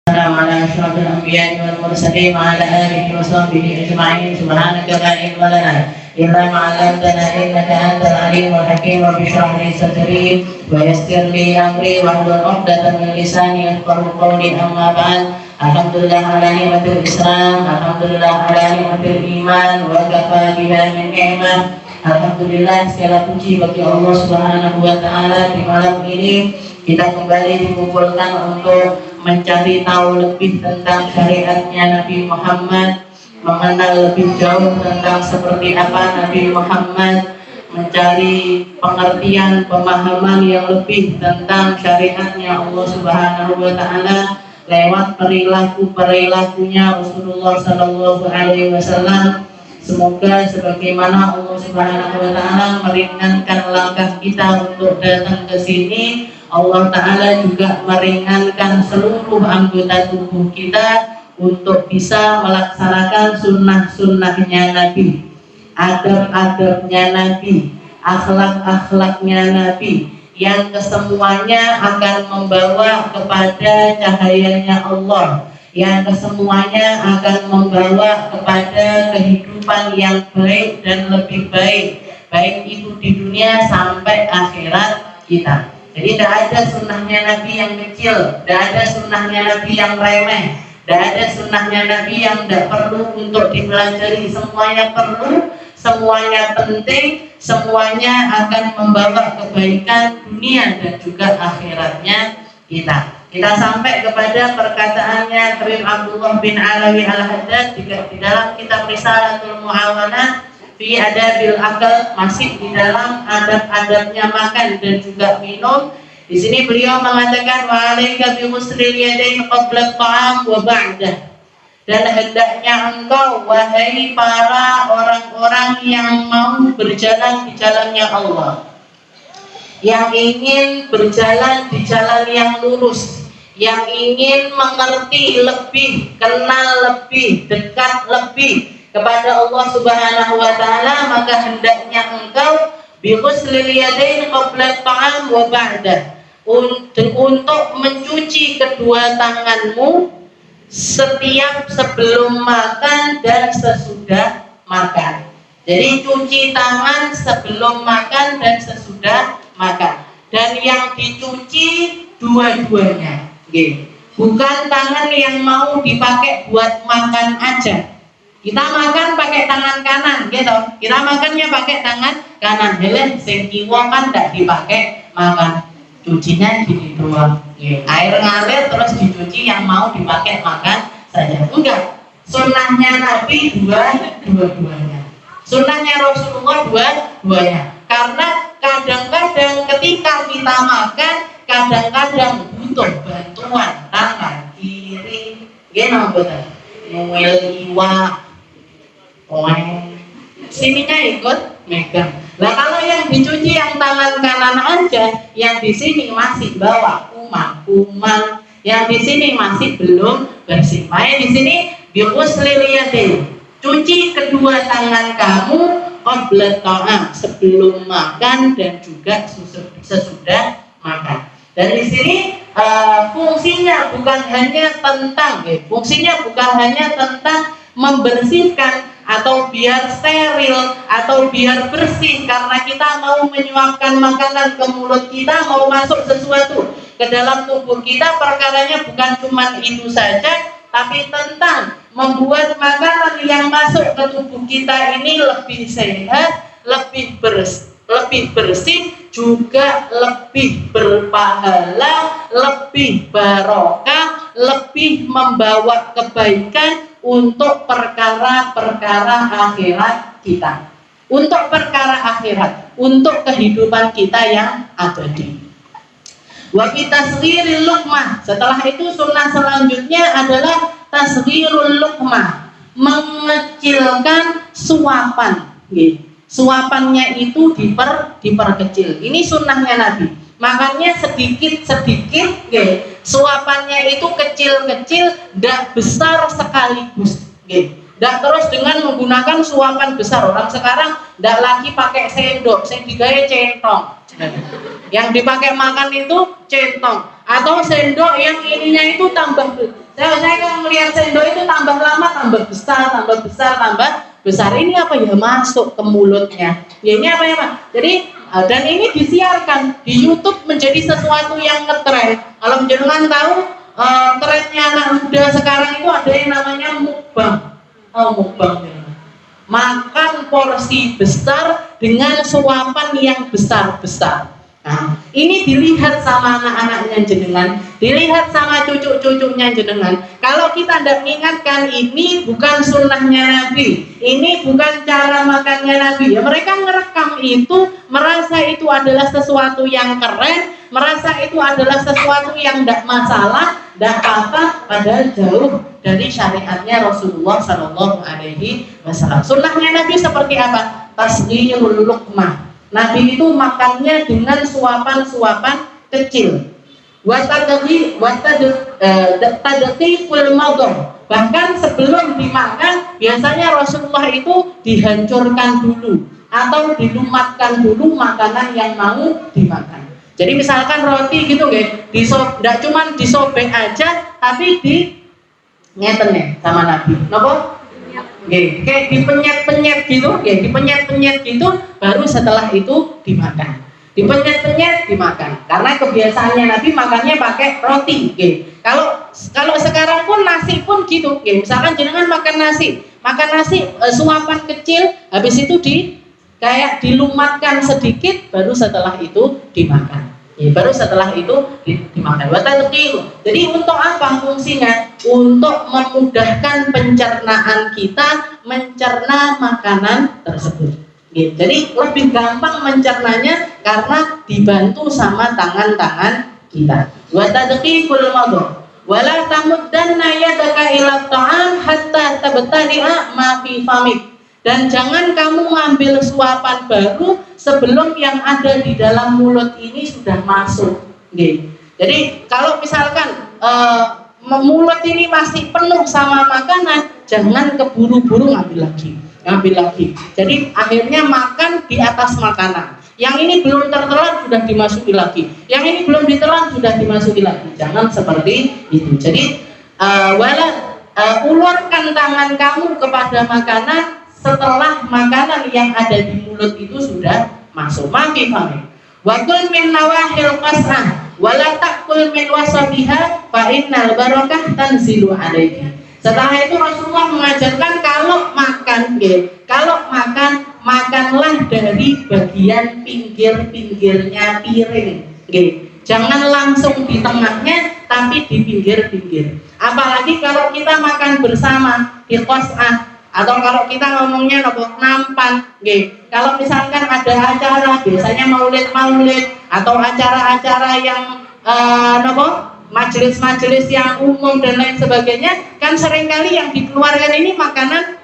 السلام على أشرف الأنبياء والمرسلين وعلى آله وصحبه أجمعين. سبحانك لا علم لنا إلا ما علمتنا إنك أنت العليم الحكيم. رب اشرح لي صدري ويسر لي أمري واحلل عقدة من لساني يفقهوا قولي. أما بعد. Alhamdulillah ala ni'matil Islam, alhamdulillah ala ni'matil iman, wa kafa biha min ni'mah. Alhamdulillah, segala puji bagi Allah Subhanahu wa taala. Di malam ini kita kembali dikumpulkan untuk mencari tahu lebih tentang syariatnya Nabi Muhammad, mengenal lebih jauh tentang seperti apa Nabi Muhammad, mencari pengertian, pemahaman yang lebih tentang syariatnya Allah Subhanahu wa taala lewat perilakunya Rasulullah Sallallahu Alaihi Wasallam. Semoga sebagaimana Allah Subhanahu Wa Taala meringankan langkah kita untuk datang ke sini, Allah Taala juga meringankan seluruh anggota tubuh kita untuk bisa melaksanakan sunnah-sunnahnya Nabi, adab-adabnya Nabi, akhlak-akhlaknya Nabi, yang kesemuanya akan membawa kepada cahayanya Allah, yang kesemuanya akan membawa kepada kehidupan yang baik dan lebih baik, baik itu di dunia sampai akhirat kita. Jadi tidak ada sunnahnya Nabi yang kecil, tidak ada sunnahnya Nabi yang remeh, tidak ada sunnahnya Nabi yang tidak perlu untuk dipelajari. Semuanya perlu, semuanya penting, semuanya akan membawa kebaikan dunia dan juga akhiratnya kita. Kita sampai kepada perkataannya Habib Abdullah bin Alawi Al-Haddad di dalam kitab Risalatul Muawanah fi Adabil Akal, masih di dalam adab-adabnya makan dan juga minum. Di sini beliau mengatakan wa alaika bi ghusli yadayn qabla at-ta'am wa ba'dah. Dan hendaknya engkau, wahai para orang-orang yang mau berjalan di jalannya Allah, yang ingin berjalan di jalan yang lurus, yang ingin mengerti lebih, kenal lebih, dekat lebih kepada Allah Subhanahu wa taala, maka hendaknya engkau bi ghuslil yadayn qabla at-ta'am wa ba'dah, untuk mencuci kedua tanganmu setiap sebelum makan dan sesudah makan. Jadi cuci tangan sebelum makan dan sesudah makan. Dan yang dicuci dua-duanya. Bukan tangan yang mau dipakai buat makan aja. Kita makan pakai tangan kanan, gitu. Kita makannya pakai tangan kanan. Hele sing kiwa kan tidak dipakai makan. Cucinya gini doang. Air ngalir terus dicuci, yang mau dipakai makan saja. Enggak. Sunnahnya Nabi dua-duanya. Sunnahnya Rasulullah dua-duanya. Karena kadang-kadang ketika kita makan, kadang-kadang butuh bantuan tangan kiri. Gimana betul? Nguil iwa, sininya ikut megang. Nah kalau yang dicuci yang tangan kanan aja, yang di sini masih bawa kuman, yang di sini masih belum bersih. Makanya di sini biuslil yadayn, cuci kedua tangan kamu qabla ta'am, sebelum makan dan juga sesudah makan. Dan di sini fungsinya bukan hanya tentang membersihkan atau biar steril atau biar bersih, karena kita mau menyuapkan makanan ke mulut kita, mau masuk sesuatu ke dalam tubuh kita. Perkaranya bukan cuma itu saja, tapi tentang membuat makanan yang masuk ke tubuh kita ini lebih sehat, lebih bersih, juga lebih berpahala, lebih barokah, lebih membawa kebaikan untuk perkara-perkara akhirat kita, untuk perkara akhirat, untuk kehidupan kita yang abadi. Wa fi tasghiril luqmah, setelah itu sunnah selanjutnya adalah tasghirul luqmah, mengecilkan suapan. Suapannya itu diperkecil. Ini sunnahnya Nabi. Makannya sedikit-sedikit, suapannya itu kecil-kecil, tidak besar sekaligus. Tidak terus dengan menggunakan suapan besar. Orang sekarang tidak lagi pakai sendok, yang digawe centong. Yang dipakai makan itu centong, atau sendok yang ininya itu tambah Saya kalau melihat sendok itu tambah lama tambah besar, tambah besar, tambah besar. Ini apa ya, masuk ke mulutnya. Ya ini apa ya Pak? Jadi dan ini disiarkan di YouTube menjadi sesuatu yang ngetren. Kalau jenengan tahu trennya anak muda sekarang itu ada yang namanya mukbang. Mukbang ya. Makan porsi besar dengan suapan yang besar-besar. Nah, ini dilihat sama anak-anaknya jenengan, dilihat sama cucu-cucunya jenengan. Kalau kita tidak mengingatkan, ini bukan sunnahnya Nabi, ini bukan cara makannya Nabi. Ya, mereka ngerekam itu, merasa itu adalah sesuatu yang keren, merasa itu adalah sesuatu yang tidak masalah, tidak apa-apa, padahal jauh dari syariatnya Rasulullah Shallallahu Alaihi Wasallam. Sunnahnya Nabi seperti apa? Tasghirul luqmah. Nabi itu makannya dengan suapan-suapan kecil. Tadqiful madhar. Bahkan sebelum dimakan, biasanya Rasulullah itu dihancurkan dulu atau dilumatkan dulu makanan yang mau dimakan. Jadi misalkan roti gitu nggih, tidak cuma disobek aja, tapi di ngeten sama Nabi. Napa? Kayak dipenyet-penyet gitu, dipenyet-penyet gitu, baru setelah itu dimakan. Dipenyet-penyet dimakan. Karena kebiasaannya Nabi makannya pakai roti. Kalau sekarang pun nasi pun gitu. Misalkan jenengan makan nasi suapan kecil, habis itu kayak dilumatkan sedikit, baru setelah itu dimakan. Baru setelah itu dimakan. Jadi untuk apa fungsinya? Untuk memudahkan pencernaan kita mencerna makanan tersebut. Jadi lebih gampang mencernanya karena dibantu sama tangan-tangan kita. Watadqiful madhar. Wala tamuddanna yadaka ila ta'am hatta tabtadi'a ma fi famik. Dan jangan kamu ngambil suapan baru sebelum yang ada di dalam mulut ini sudah masuk. Jadi kalau misalkan mulut ini masih penuh sama makanan, jangan keburu-buru ngambil lagi. Jadi akhirnya makan di atas makanan. Yang ini belum tertelan sudah dimasuki lagi. Yang ini belum ditelan sudah dimasuki lagi. Jangan seperti itu. Jadi ulurkan tangan kamu kepada makanan setelah makanan yang ada di mulut itu sudah masuk. Maki. Wa kul min nawahil qas'ah wa la ta'kul min wasabiha fa innal barakah tanzilu alaiki. Setelah itu Rasulullah mengajarkan kalau makan makanlah dari bagian pinggir-pinggirnya piring. Jangan langsung di tengahnya, tapi di pinggir-pinggir. Apalagi kalau kita makan bersama di qas'ah, atau kalau kita ngomongnya nampan, kalau misalkan ada acara, biasanya maulid atau acara-acara yang majelis-majelis yang umum dan lain sebagainya, kan seringkali yang dikeluarkan ini makanan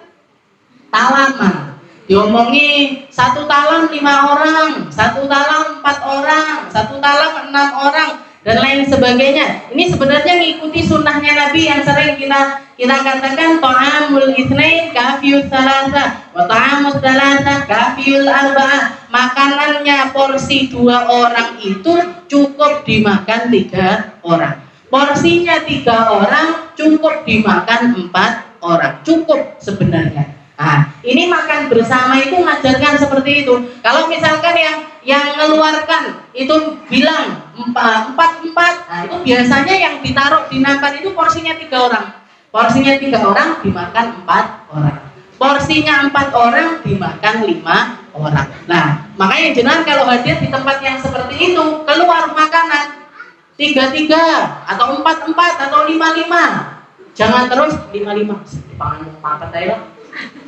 talaman. Diomongi 1 talam 5 orang, 1 talam 4 orang, 1 talam 6 orang, dan lain sebagainya. Ini sebenarnya mengikuti sunnahnya Nabi yang sering kita katakan ta'amul itsnain kafiyul tsalatsa wa ta'amul tsalatsa kafiyul arba'ah. Makanannya porsi 2 orang itu cukup dimakan 3 orang. Porsinya 3 orang cukup dimakan 4 orang. Cukup sebenarnya. Nah, ini makan bersama itu mengajarkan seperti itu. Kalau misalkan yang mengeluarkan itu bilang 4, nah itu biasanya yang ditaruh di nampan itu porsinya 3 orang. Porsinya 3 orang dimakan 4 orang. Porsinya 4 orang dimakan 5 orang. Nah, makanya jenengan kalau hadir di tempat yang seperti itu, keluar makanan 3-3 atau 4-4 atau 5-5. Jangan terus 5-5. Dipangan apa tadi?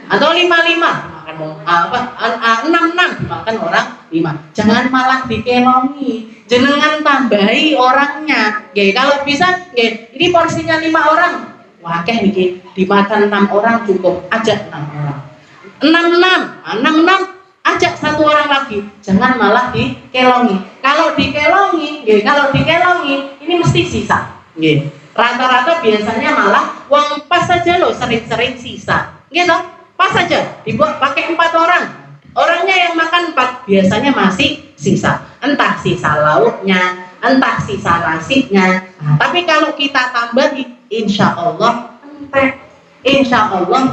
Atau 5-5 dimakan 6-6 dimakan orang 5. Jangan malah dikelongi, jenengan tambahi orangnya. Kalau bisa ini porsinya 5 orang, wakeh niki dimakan 6 orang cukup, ajak 6 orang. 6-6 ajak 1 orang lagi, jangan malah dikelongi. Kalau dikelongi ini mesti sisa. Rata-rata biasanya malah uang pas saja loh, sering-sering sisa. Gitu. Pas saja dibuat pakai 4 orang. Orangnya yang makan 4, biasanya masih sisa. Entah sisa lauknya, entah sisa nasinya. Nah, tapi kalau kita tambahi insya Allah entek, insya Allah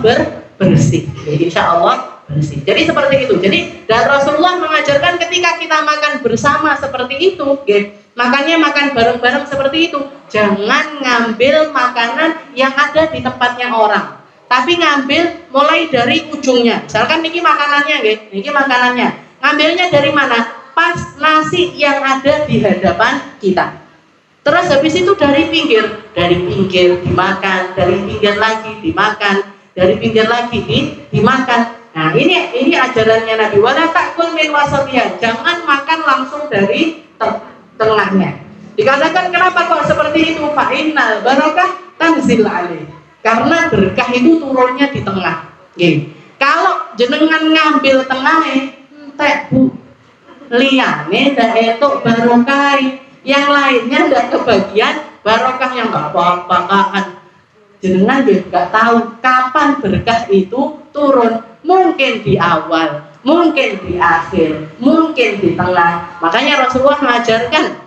bersih, insya Allah bersih. Jadi seperti itu. Jadi dan Rasulullah mengajarkan ketika kita makan bersama seperti itu, makanya makan bareng-bareng seperti itu, jangan ngambil makanan yang ada di tempatnya orang, tapi ngambil mulai dari ujungnya. Misalkan niki makanannya, niki makanannya, ngambilnya dari mana? Pas nasi yang ada di hadapan kita. Terus habis itu dari pinggir dimakan, dari pinggir lagi dimakan, dari pinggir lagi dimakan. Nah ini ajarannya Nabi. Wala ta'kul min wasatiha, jangan makan langsung dari tengahnya. Dikatakan kenapa kok seperti itu? Fa innal barakah tanzil alaih, karena berkah itu turunnya di tengah. Kalau jenengan ngambil tengahnya, entek Bu, liyane ndak etuk barokah, yang lainnya ndak kebagian barokah, yang nggak apa-apaan. Jenengan juga nggak tahu kapan berkah itu turun, mungkin di awal, mungkin di akhir, mungkin di tengah. Makanya Rasulullah mengajarkan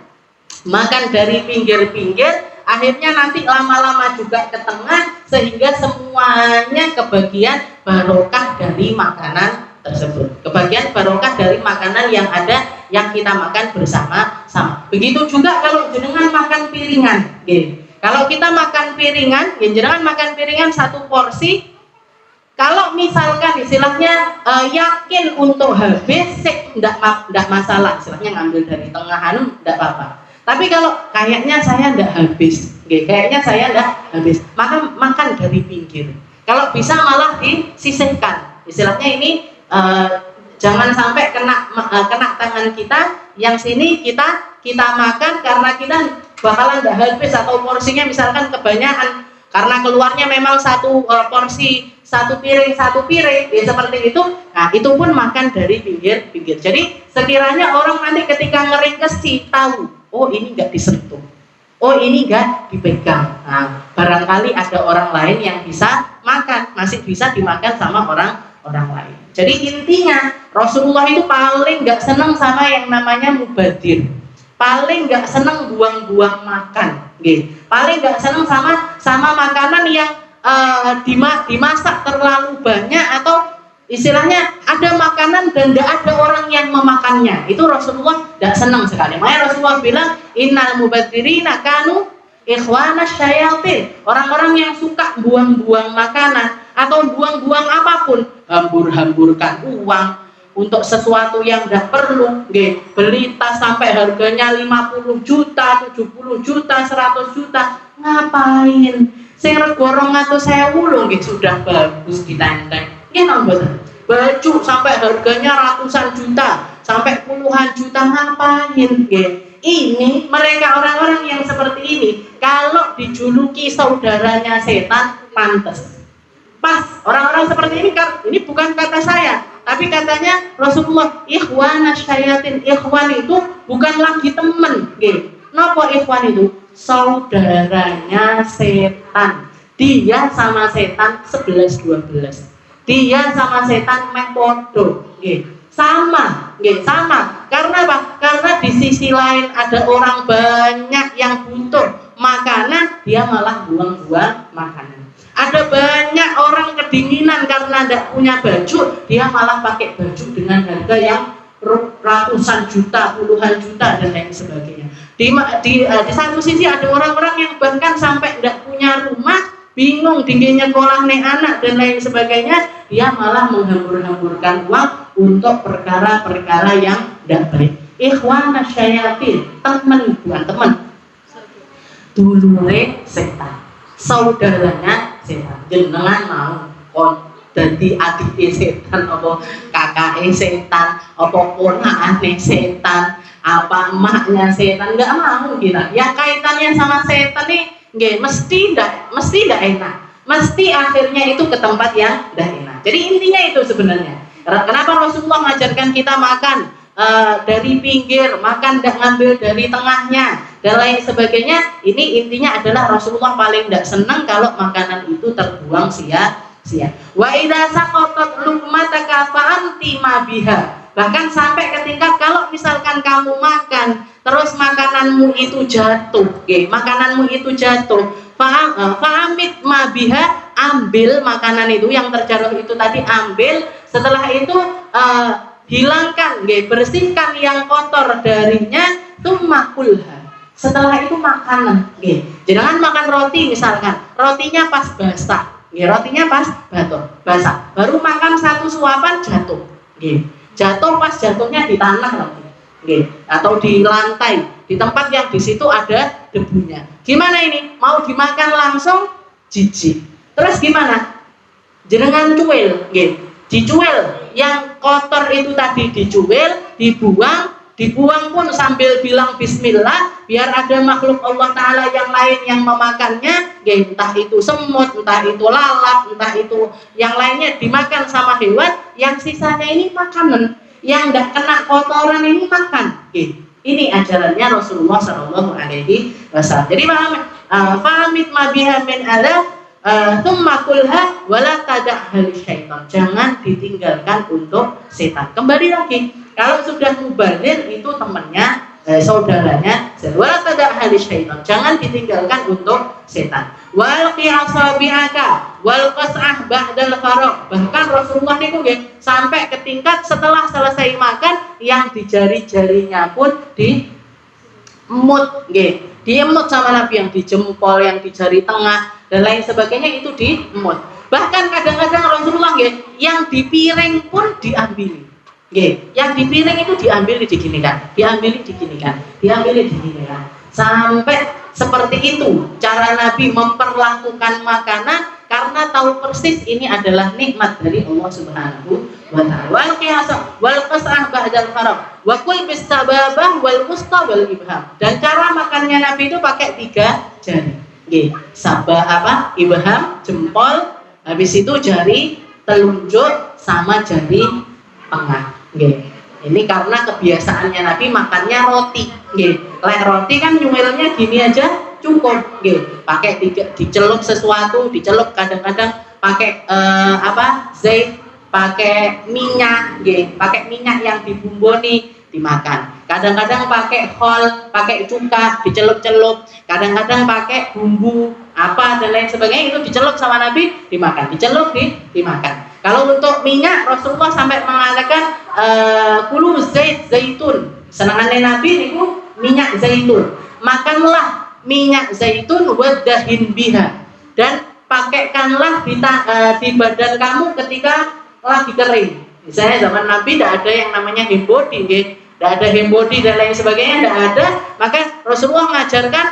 makan dari pinggir-pinggir, akhirnya nanti lama-lama juga ke tengah, sehingga semuanya kebagian barokah dari makanan tersebut, kebagian barokah dari makanan yang ada yang kita makan bersama-sama. Begitu juga kalau jenengan makan piringan, kalau kita makan piringan, jenengan makan piringan satu porsi. Kalau misalkan istilahnya yakin untuk habis, enggak masalah, istilahnya ngambil dari tengahan enggak apa-apa. Tapi kalau kayaknya saya enggak habis, kayaknya saya enggak habis, maka makan dari pinggir. Kalau bisa malah disisihkan, istilahnya ini jangan sampai kena tangan kita, yang sini kita makan karena kita bakalan nggak habis, atau porsinya misalkan kebanyakan karena keluarnya memang satu porsi satu piring ya seperti itu. Nah itu pun makan dari pinggir. Jadi sekiranya orang nanti ketika ngeringkes tahu, oh ini nggak disentuh, oh ini nggak dipegang. Nah barangkali ada orang lain yang bisa makan, masih bisa dimakan sama orang lain. Jadi intinya Rasulullah itu paling nggak senang sama yang namanya mubadir, paling nggak senang buang-buang makan, paling nggak senang sama makanan yang dimasak terlalu banyak, atau istilahnya ada makanan dan nggak ada orang yang memakannya. Itu Rasulullah nggak senang sekali. Makanya Rasulullah bilang innal mubadirina kanu ikhwana syayatin, orang-orang yang suka buang-buang makanan atau buang-buang apapun, hambur-hamburkan uang untuk sesuatu yang tidak perlu, beli tas sampai harganya 50 juta, 70 juta, 100 juta, ngapain? Sing rego 200.000 sudah bagus ditenteng. Baju sampai harganya ratusan juta, sampai puluhan juta, ngapain? Ini mereka orang-orang yang seperti ini, kalau dijuluki saudaranya setan, pantas. Pas orang-orang seperti ini bukan kata saya, tapi katanya Rasulullah, ikhwana syayatin. Ikhwan itu bukan lagi teman, napa ikhwan itu? Saudaranya setan. Dia sama setan 11-12. Dia sama setan mengkodo, sama. Karena apa? Karena di sisi lain ada orang banyak yang butuh makanan, dia malah buang-buang makanan. Ada banyak orang kedinginan karena tidak punya baju, dia malah pakai baju dengan harga yang ratusan juta, puluhan juta, dan lain sebagainya. Di satu sisi ada orang-orang yang bahkan sampai tidak punya rumah, bingung tingginya sekolah nih anak dan lain sebagainya, dia malah menghambur-hamburkan uang untuk perkara-perkara yang tidak baik. Ikhwana syayatin, teman, bukan teman, dulure setan, saudaranya setan. Jenengan mau kon dadi adike setan, apa kakake setan, apa ponakane setan, apa emaknya setan, enggak mau kita. Ya kaitannya sama setan nih, mesti enggak enak. Mesti akhirnya itu ke tempat yang enggak enak. Jadi intinya itu sebenarnya. Kenapa Rasulullah mengajarkan kita makan dari pinggir, makan enggak ngambil dari tengahnya dan lain sebagainya? Ini intinya adalah Rasulullah paling enggak senang kalau makanan itu terbuang sia-sia. Wa idza saqatat luqmataka fa anti ma biha. Bahkan sampai ketika kalau misalkan kamu makan terus makananmu itu jatuh, makananmu itu jatuh, fa'amit mabiha, ambil makanan itu yang terjatuh itu tadi, ambil, setelah itu hilangkan, bersihkan yang kotor darinya, tumakulha, setelah itu makanan, jangan makan roti misalkan, rotinya pas basah, rotinya pas basah, baru makan satu suapan jatuh, jatuh pas jatuhnya di tanah lagi, atau di lantai, di tempat yang di situ ada debunya. Gimana ini? Mau dimakan langsung jijik. Terus gimana? Jenengan cuil, dicuil, yang kotor itu tadi dicuil, dibuang pun sambil bilang bismillah, biar ada makhluk Allah Ta'ala yang lain yang memakannya, entah itu semut, entah itu lalat, entah itu yang lainnya dimakan sama hewan, yang sisanya ini makanan, yang nggak kena kotoran ini makan. Ini ajarannya Rasulullah Shallallahu Alaihi Wasallam. Jadi fahamit mabiha min ala thumma kulha wala tada'hal syaitan. Jangan ditinggalkan untuk setan. Kembali lagi, kalau sudah mubalir itu temannya, saudaranya, wala tada'hal syaitan. Jangan ditinggalkan untuk setan. Wal qi'asabi'aka wal qas'ah ba'dal faraq. Bahkan Rasulullah niku nggih sampai ke tingkat setelah selesai makan yang di jari-jarinya pun diemut, diemut sama Nabi, yang di jempol, yang di jari tengah dan lain sebagainya itu diemut. Bahkan kadang-kadang Rasulullah yang di piring pun diambil. Yang di piring itu diambil diginikan, sampai seperti itu cara Nabi memperlakukan makanan, karena tahu persis ini adalah nikmat dari Allah Subhanahu wa ta'ala. Wal qiyasa wal qas'ah ba'dal faraq wa kul bis sababah wal wusta wal ibham. Dan cara makannya Nabi itu pakai 3 jari. Sabah ibham, jempol, habis itu jari telunjuk sama jari tengah. Ini karena kebiasaannya Nabi makannya roti. Lek roti kan nyuilnya gini aja cukup. Pakai dicelup sesuatu, dicelup kadang-kadang pakai zait, pakai minyak, pakai minyak yang dibumboni dimakan. Kadang-kadang pakai khol, pakai cuka, dicelup-celup. Kadang-kadang pakai bumbu apa dan lain sebagainya, itu dicelup sama Nabi dimakan, dicelup dimakan. Kalau untuk minyak, Rasulullah sampai mengatakan kulu zaitun. Senangannya Nabi itu minyak zaitun. Makanlah minyak zaitun wadahin biha, dan pakaikanlah di badan kamu ketika lagi kering. Misalnya zaman Nabi tidak ada yang namanya hembody, tidak ada hembody dan lain sebagainya, tidak ada. Maka Rasulullah mengajarkan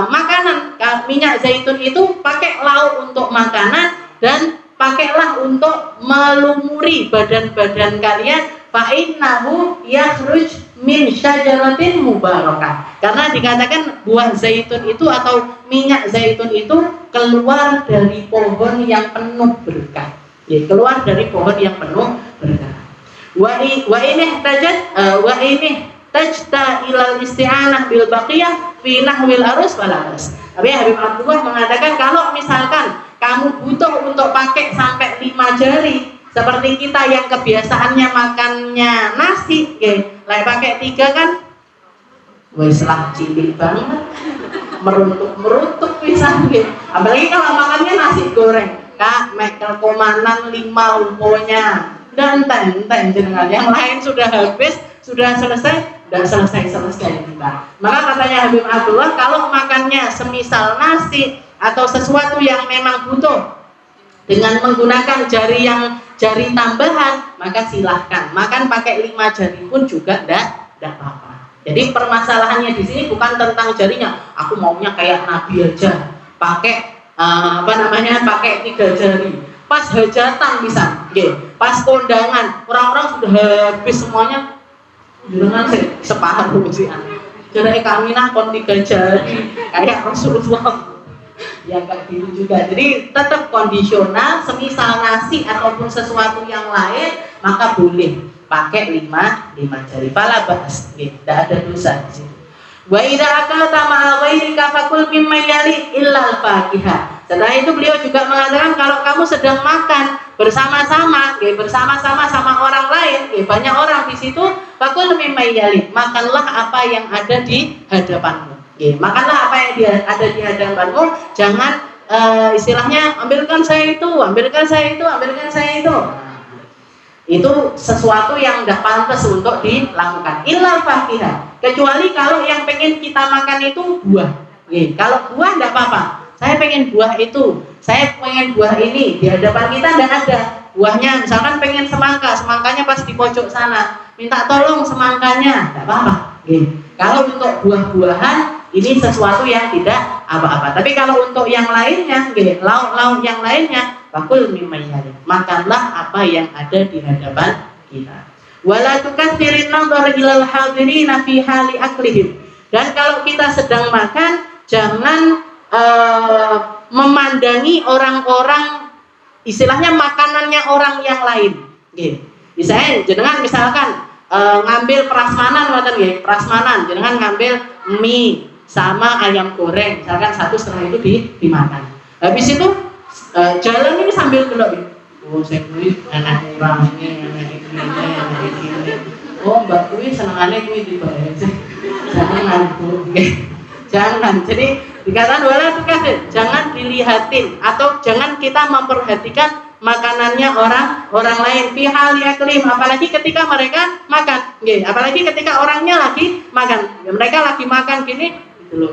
makanan minyak zaitun itu pakai lauk untuk makanan, dan pakailah untuk melumuri badan-badan kalian, fa'innahu yakhruj min syajaratin mubarakah. Karena dikatakan buah zaitun itu atau minyak zaitun itu keluar dari pohon yang penuh berkah. Keluar dari pohon yang penuh berkah. Wa ini tajta ilal isti'anah bil baqiyah fi nahwil arus wal arus. Tapi Habib Abdullah mengatakan kalau misalkan kamu butuh untuk pakai sampai 5 jari, seperti kita yang kebiasaannya makannya nasi, lah pakai 3 kan, wes lah cilik banget, merutuk pisan, apalagi kalau makannya nasi goreng, kak, mekel komanan 5 umponya, dan ten jenengan, yang lain sudah habis, sudah selesai, dan selesai kita. Maka katanya Habib Abdullah, kalau makannya semisal nasi atau sesuatu yang memang butuh dengan menggunakan jari tambahan, maka silahkan makan pakai 5 jari pun juga tidak apa-apa. Jadi permasalahannya di sini bukan tentang jarinya. Aku maunya kayak Nabi aja, pakai pakai 3 jari. Pas hajatan bisa, pas kondangan orang-orang sudah habis semuanya, dengan separuh ujian. Jadi kami kon 3 jari kayak Rasulullah. Ya kayak gitu juga. Jadi tetap kondisional, semisal nasi ataupun sesuatu yang lain, maka boleh pakai 5 jari. Fala ba'as, tidak ada dosa di situ. Wa idza akalta ma'a ghairika fakul mimma yali illa al-faqihah. Setelah itu beliau juga mengatakan kalau kamu sedang makan bersama-sama, bersama-sama sama orang lain, banyak orang di situ, fakul mimma yali, makanlah apa yang ada di hadapanmu. Makanlah apa yang ada di hadapanmu, jangan istilahnya ambilkan saya itu, ambilkan saya itu, ambilkan saya itu. Itu sesuatu yang tidak pantas untuk dilakukan. Illal fakihah, kecuali kalau yang pengen kita makan itu buah. Kalau buah tidak apa-apa. Saya pengen buah itu, saya pengen buah ini, di hadapan kita tidak ada buahnya. Misalkan pengen semangka, semangkanya pas di pojok sana, minta tolong semangkanya, tidak apa-apa. Kalau untuk buah-buahan ini sesuatu yang tidak apa-apa. Tapi kalau untuk yang lainnya, lauk-lauk yang lainnya, fakul mimma yali, makanlah apa yang ada di hadapan kita. Wala tukatsirin nadhar ilal hadirina fi hali aklihim. Dan kalau kita sedang makan, jangan memandangi orang-orang, istilahnya makanannya orang yang lain. Misalnya jenengan misalkan ngambil prasmanan, prasmanan, jenengan ngambil mie sama ayam goreng, misalkan satu, setelah itu dimakan. Habis itu jalan ini sambil gelap. Oh, saya kuwi anak orang ini, anak ini. Oh, mbak kuwi senengane kuwi dibayar. Jangan, jangan. Jadi dikatakan wala tukasir, jangan dilihatin atau jangan kita memperhatikan makanannya orang lain fi hal yaklim, apalagi ketika mereka makan. Apalagi ketika orangnya lagi makan. Mereka lagi makan gini, gitu loh.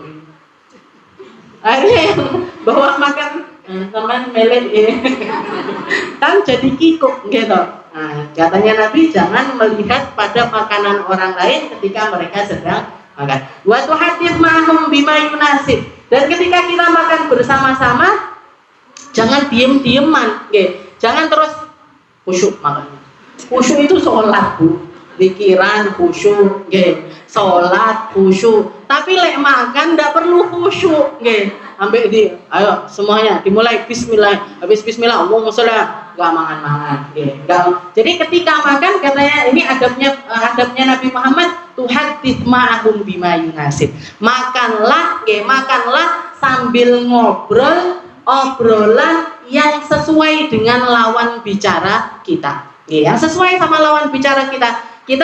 Akhirnya yang bawa makan teman melek kan jadi kikuk gitu. Nah, katanya Nabi jangan melihat pada makanan orang lain ketika mereka sedang makan. Wa tuhadits ma'hum bima yunasib. Dan ketika kita makan bersama-sama, jangan diem-dieman, jangan terus khusyuk makan. Khusyuk itu sholat, Bu. Pikiran khusyuk, sholat khusyuk. Tapi lek makan tidak perlu khusyuk, Ambil ayo semuanya dimulai bismillah, habis bismillah Allahumma sholli enggak mangan-mangan, Jadi ketika makan katanya ini adabnya Nabi Muhammad, tuhadits ma'hum bima yunasib. Makanlah sambil ngobrol obrolan yang sesuai dengan lawan bicara kita. Yang sesuai sama lawan bicara kita. Kita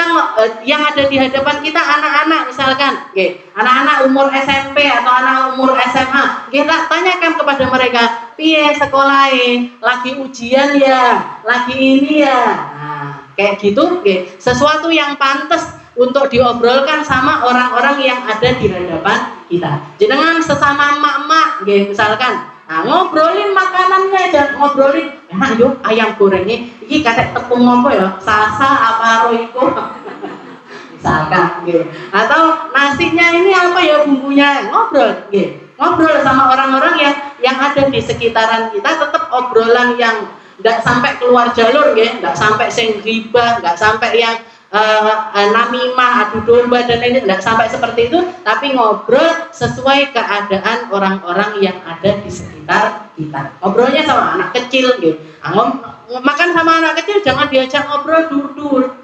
yang ada di hadapan kita anak-anak misalkan, anak-anak umur SMP atau anak umur SMA, kita tanyakan kepada mereka, piye sekolahnya, lagi ujian ya, lagi ini ya, nah, kayak gitu, sesuatu yang pantas untuk diobrolkan sama orang-orang yang ada di hadapan kita. Jangan sesama emak-emak, misalkan. Nah, ngobrolin makanannya aja, ngobrolin enak yuk ayam gorengnya ini kayak tepung apa ya, sasa apa roiko misalkan atau nasinya ini apa ya bumbunya, ngobrol sama orang-orang yang ada di sekitaran kita. Tetap obrolan yang tidak sampai keluar jalur, tidak sampai sing ghibah, tidak sampai yang namimah, adu domba dan lain-lain, tidak sampai seperti itu, tapi ngobrol sesuai keadaan orang-orang yang ada di sekitar kita. Ngobrolnya sama anak kecil, makan sama anak kecil jangan diajak ngobrol dur-dur,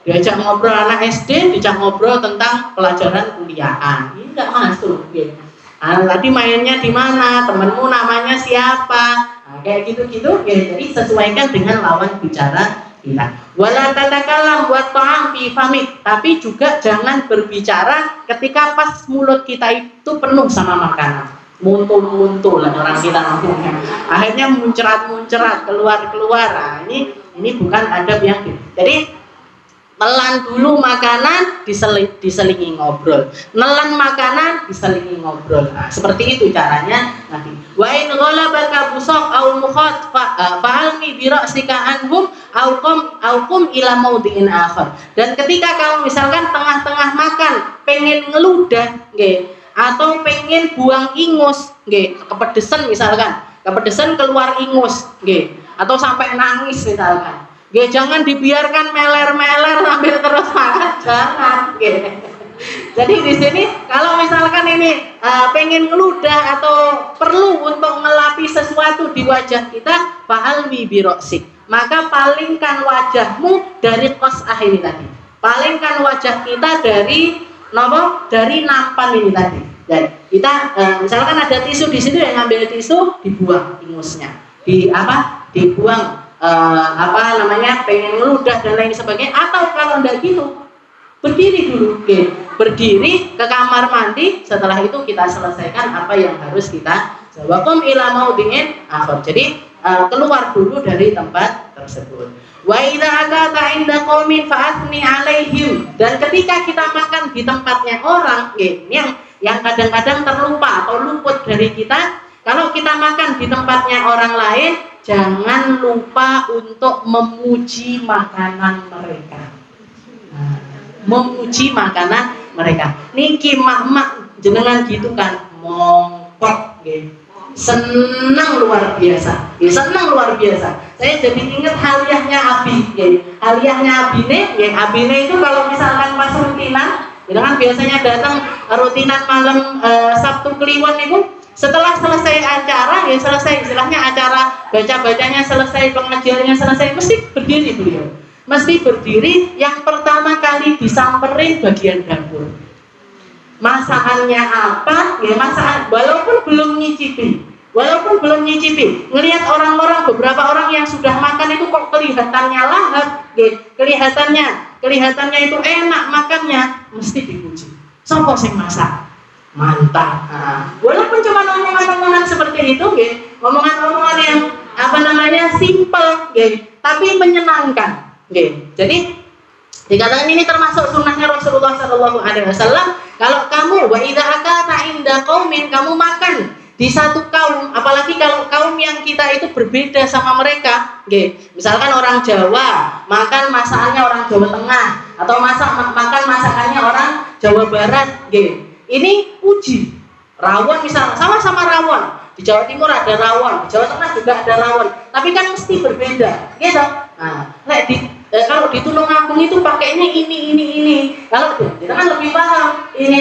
diajak ngobrol anak SD, diajak ngobrol tentang pelajaran kuliahan, ini tidak masuk. Tadi mainnya di mana, temenmu namanya siapa, kayak gitu-gitu, jadi sesuaikan dengan lawan bicara kita. Wala tatakalam buat ta'am fi famik, tapi juga jangan berbicara ketika pas mulut kita itu penuh sama makanan. Muntul-muntul lah orang kita ngomongnya. Akhirnya muncrat-muncrat, keluar-keluar. Nah, ini bukan adab yang jadi nelan dulu makanan, diselingi ngobrol. Nelan makanan, diselingi ngobrol. Nah, seperti itu caranya nanti. Wa in ghalabaka busaq au mukhat fa'almi bi ra'sika anhum au qum ila maudhi'in akhar. Dan ketika kamu misalkan tengah-tengah makan pengen ngeludah, atau pengen buang ingus, kepedesan misalkan. Kepedesan keluar ingus, atau sampai nangis misalkan. Jangan dibiarkan meler-meler sambil terus makan, jangan. Jadi di sini kalau misalkan ini pengen ngeludah atau perlu untuk ngelapi sesuatu di wajah kita, fa'al bi biroksik, maka palingkan wajahmu dari qas'ah ini tadi. Palingkan wajah kita dari nampan ini tadi. Dan kita misalkan ada tisu di situ, yang ngambil tisu dibuang ingusnya, dibuang pengen meludah dan lain sebagainya. Atau kalau enggak gitu, berdiri dulu, berdiri ke kamar mandi. Setelah itu kita selesaikan apa yang harus kita wakum ila maudhi'in akhar. Jadi keluar dulu dari tempat tersebut. Wa idza atata 'inda qaumin fa'athni 'alaihim. Dan ketika kita makan di tempatnya orang, yang kadang-kadang terlupa atau luput dari kita, kalau kita makan di tempatnya orang lain, jangan lupa untuk memuji makanan mereka. Memuji makanan mereka. Niki mak jenengan gitu kan, mongkok senang luar biasa. Senang luar biasa. Saya jadi ingat haliahnya Abi. Haliahnya Abine itu kalau misalkan pas rutinan, kan biasanya datang rutinan malam Sabtu Kliwon itu, setelah selesai acara, selesai istilahnya acara baca-bacanya selesai, pengajiannya selesai, mesti berdiri beliau. Mesti berdiri, yang pertama kali disamperin bagian dapur. Masakannya apa? Masakan walaupun belum nyicipi, ngelihat orang-orang, beberapa orang yang sudah makan itu kok kelihatannya lahap, kelihatannya itu enak makannya, mesti dipuji. Sopo sing masak? Mantap. Walaupun cuma omongan-omongan seperti itu, omongan-omongan yang simple, tapi menyenangkan. Jadi dikatakan ini termasuk sunnahnya Rasulullah SAW. Kalau kamu wa idza akata 'inda qaumin, kamu makan di satu kaum, apalagi kalau kaum yang kita itu berbeda sama mereka, misalkan orang Jawa makan masakannya orang Jawa Tengah, atau makan masakannya orang Jawa Barat, ini puji. Rawon misalnya, sama-sama rawon, di Jawa Timur ada rawon, di Jawa Tengah juga ada rawon, tapi kan mesti berbeda, gitu. Kalau di Tulungagung itu pakainya ini. Kalau kita kan lebih paham ini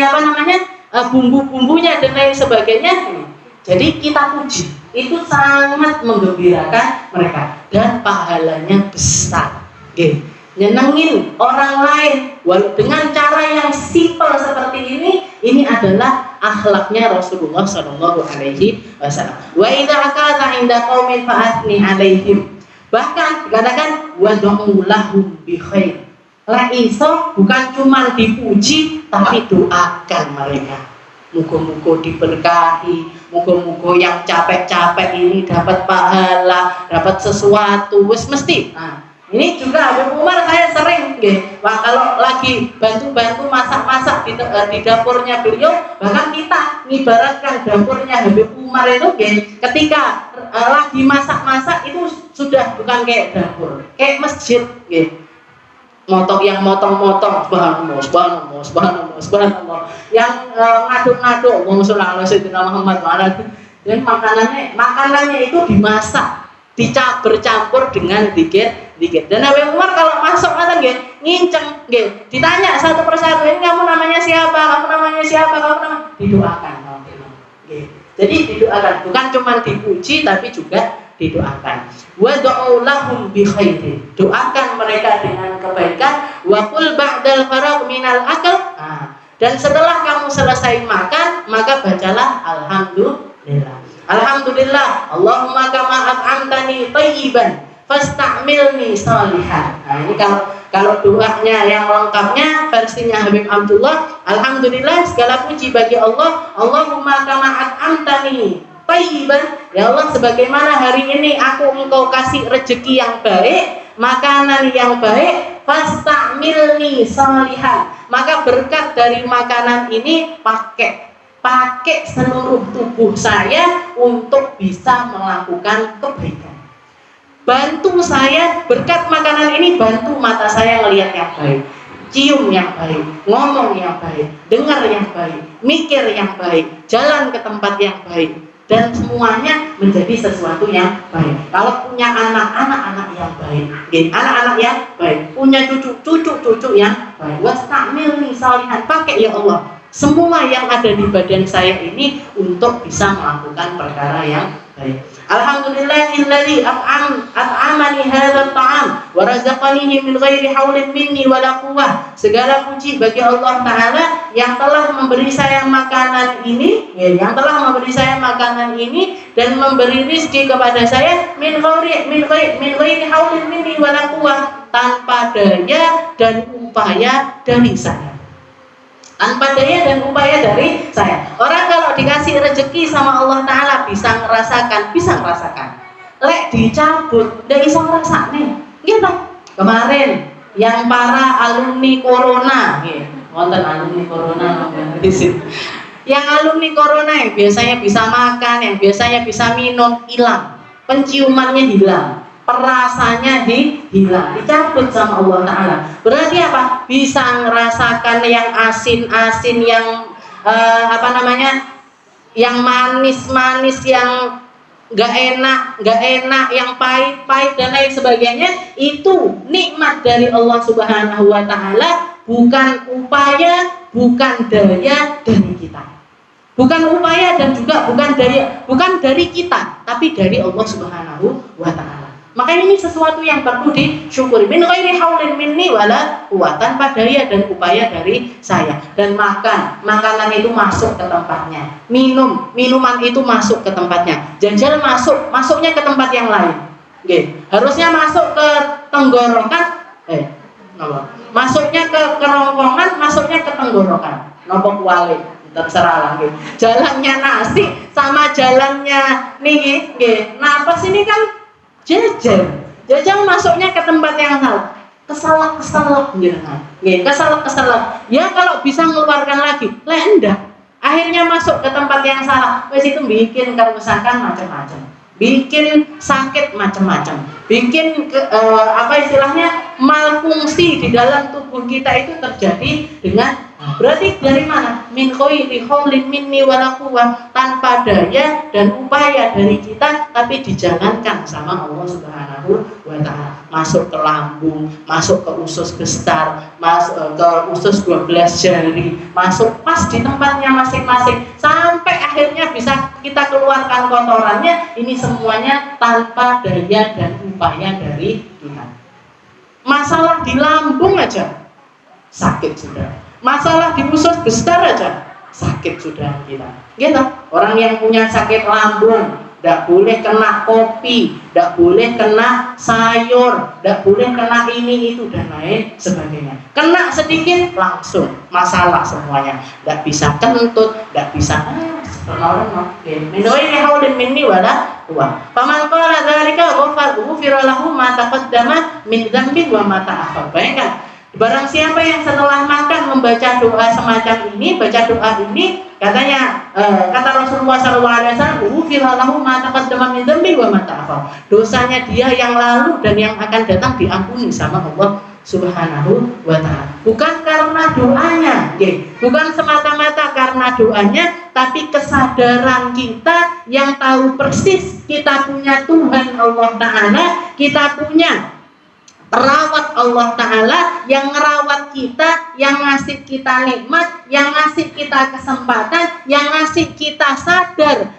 bumbu-bumbunya dan lain sebagainya. Jadi kita puji, itu sangat menggembirakan mereka dan pahalanya besar. Nyenengin orang lain dengan cara yang simpel seperti ini adalah akhlaknya Rasulullah SAW. Wa idza akala 'inda qaumin fa'athni 'alaihim. Bahkan dikatakan wad'u lahum bi khair. Iso bukan cuma dipuji, tapi doakan mereka. Muga-muga diberkahi, muga-muga yang capek-capek ini dapat pahala, dapat sesuatu, wis mesti. Ini juga Habib Umar saya sering, kalau lagi bantu-bantu masak-masak di dapurnya beliau, bahkan kita ngibaratkan dapurnya Habib Umar itu, ketika lagi masak-masak itu sudah bukan kayak dapur, kayak masjid, yang motong-motong, subhanallah, yang ngaduk-ngaduk, Allahumma sholli ala sayyidina Muhammad, dan makanannya itu dimasak, bercampur dengan dikit. Dan Habib Umar kalau masuk nginceng, ditanya satu persatu, ini kamu namanya siapa, didoakan. Jadi didoakan, bukan cuma dipuji tapi juga didoakan. Wad'u lahum bi khairin. Doakan mereka dengan kebaikan. Wa qul ba'dal faragh minal akal. Dan setelah kamu selesai makan, maka bacalah alhamdulillah. Alhamdulillah, Allahumma kama at'amtani thayyiban fastamilni shalihan. Ini kalau doanya yang lengkapnya versinya Habib Abdullah, alhamdulillah segala puji bagi Allah. Allahumma kama at'amtani thayyiban, ya Allah sebagaimana hari ini engkau kasih rezeki yang baik, makanan yang baik, fastamilni shalihan, maka berkat dari makanan ini pakai seluruh tubuh saya untuk bisa melakukan kebaikan. Bantu saya, berkat makanan ini bantu mata saya melihat yang baik, cium yang baik, ngomong yang baik, dengar yang baik, mikir yang baik, jalan ke tempat yang baik, dan semuanya menjadi sesuatu yang baik. Kalau punya anak-anak yang baik, anak-anak yang baik, punya cucu yang baik, wastamilni shalihan, pakai ya Allah semua yang ada di badan saya ini untuk bisa melakukan perkara yang baik. Alhamdulillahilladzi at'amani hadzal ta'am wa razaqanihi min ghairi haulin minni wala quwwah. Segala puji bagi Allah Ta'ala yang telah memberi saya makanan ini, dan memberi rezeki kepada saya min ghairi haulin minni wala quwwah, tanpa daya dan upaya dari saya. Tanpa daya dan upaya dari saya. Orang kalau dikasih rezeki sama Allah Ta'ala bisa ngerasakan. Lek dicabut, ndak bisa ngrasakne. Gitu. Kemarin yang para alumni corona, wonten alumni corona yang alumni corona yang biasanya bisa makan, yang biasanya bisa minum, hilang. Penciumannya hilang. Perasanya hilang, dicabut sama Allah Ta'ala. Berarti apa? Bisa ngerasakan yang asin-asin, yang yang manis-manis, yang gak enak, yang pahit-pahit dan lain sebagainya. Itu nikmat dari Allah Subhanahu wa Ta'ala, bukan upaya, bukan daya dari kita. Bukan upaya dan juga bukan dari kita, tapi dari Allah Subhanahu wa Ta'ala. Maka ini sesuatu yang perlu disyukuri. Min ghairi haulin minni wala quwwah, tanpa daya dan upaya dari saya. Dan makanan itu masuk ke tempatnya. Minuman itu masuk ke tempatnya. Janjal masuknya ke tempat yang lain. Harusnya masuk ke tenggorokan, masuknya ke kerongkongan, masuknya ke tenggorokan. Nopo kuali, terserah lagi. Jalannya nasi sama jalannya napas ini kan jajang masuknya ke tempat yang salah. Kesalak ya, kalau bisa mengeluarkan lagi enggak, akhirnya masuk ke tempat yang salah. Wes itu bikin kerusakan macam-macam, bikin sakit macam-macam, bikin malfungsi di dalam tubuh kita itu terjadi dengan berarti dari mana? Min ghairi haulin minni wala quwwah, tanpa daya dan upaya dari kita, tapi dijalankan sama Allah Subhanahu wa Ta'ala. Masuk ke lambung, masuk ke usus besar, masuk ke usus 12 jari, masuk pas di tempatnya masing-masing, sampai akhirnya bisa kita keluarkan kotorannya. Ini semuanya tanpa daya dan upaya dari kita. Masalah di lambung aja sakit sudah. Masalah di usus besar aja sakit sudah kita. Gitu. Orang yang punya sakit lambung tidak boleh kena kopi, tidak boleh kena sayur, tidak boleh kena ini itu dan lain sebagainya. Kena sedikit langsung masalah semuanya. Tidak bisa kentut, tidak bisa minoi haulin minni wala quwwah. Faman qala dzalika ghufira lahu ma taqaddama min dzambi wa ma ta'akhkhar. Bayangkan, barang siapa yang setelah makan membaca doa semacam ini, baca doa ini, katanya kata Rasulullah SAW, ghufira lahu ma taqaddama min dzambi wa ma ta'akhkhar. Dosanya dia yang lalu dan yang akan datang diampuni sama Allah Subhanahu wa Ta'ala. Bukan karena doanya, bukan semata-mata karena doanya, tapi kesadaran kita yang tahu persis kita punya Tuhan Allah Ta'ala, kita punya perawat Allah Ta'ala yang ngerawat kita, yang ngasih kita nikmat, yang ngasih kita kesempatan, yang ngasih kita sadar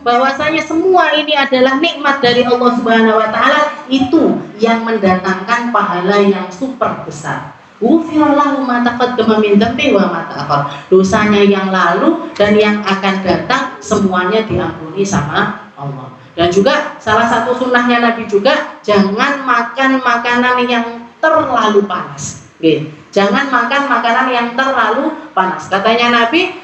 bahwasanya semua ini adalah nikmat dari Allah Subhanahu wa Ta'ala. Itu yang mendatangkan pahala yang super besar. Ghufirallahu ma taqaddama min dzambi wa ma ta'akhkhar. Dosanya yang lalu dan yang akan datang semuanya diampuni sama Allah. Dan juga salah satu sunnahnya Nabi juga, jangan makan makanan yang terlalu panas. Jangan makan makanan yang terlalu panas. Katanya Nabi,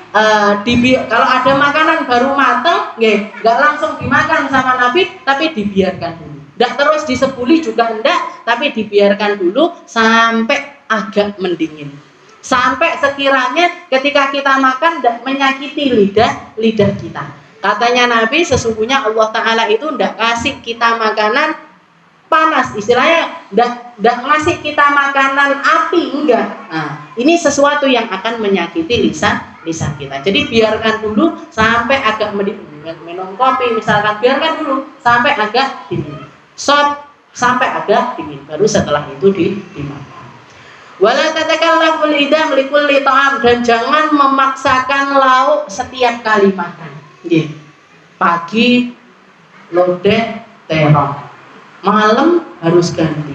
kalau ada makanan baru matang, nggak langsung dimakan sama Nabi, tapi dibiarkan dulu. Nggak terus disebuli juga enggak, tapi dibiarkan dulu sampai agak mendingin. Sampai sekiranya ketika kita makan tidak menyakiti lidah kita. Katanya Nabi, sesungguhnya Allah Ta'ala itu tidak kasih kita makanan panas, istilahnya tidak ngasih kita makanan api, enggak. Nah, ini sesuatu yang akan menyakiti lisan kita. Jadi biarkan dulu sampai agak minum kopi misalkan, biarkan dulu sampai agak dingin. Sop sampai agak dingin, baru setelah itu dimakan. Wala tatakallaful idam likulli ta'am, dan jangan memaksakan lauk setiap kali makan. Pagi lodeh terong. Malam harus ganti.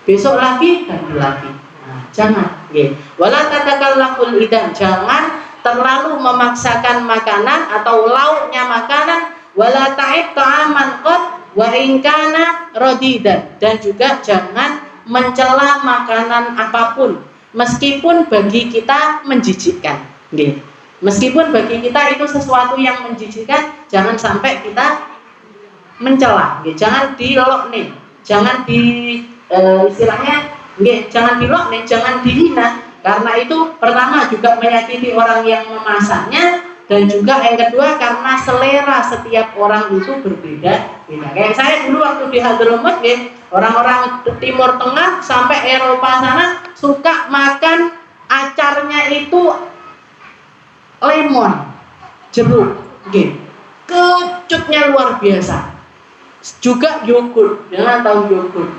Besok lagi ganti lagi. Nah, jangan, nggih. Wala tatakallaful idan, jangan terlalu memaksakan makanan atau lauknya makanan, wala ta'ib ta'aman qad wa in kana radidan, dan juga jangan mencela makanan apapun meskipun bagi kita menjijikkan, nggih. Meskipun bagi kita itu sesuatu yang menjijikkan, jangan sampai kita mencela, nggih. Jangan dilokne, jangan istilahnya nggih, jangan dilokne, jangan dihina. Karena itu pertama juga menyakiti orang yang memasaknya, dan juga yang kedua karena selera setiap orang itu berbeda-beda. Kayak saya dulu waktu di Hadramut, orang-orang Timur Tengah sampai Eropa sana suka makan acarnya itu lemon, jeruk, kecutnya luar biasa. Juga yogurt, jangan tahu yogurt,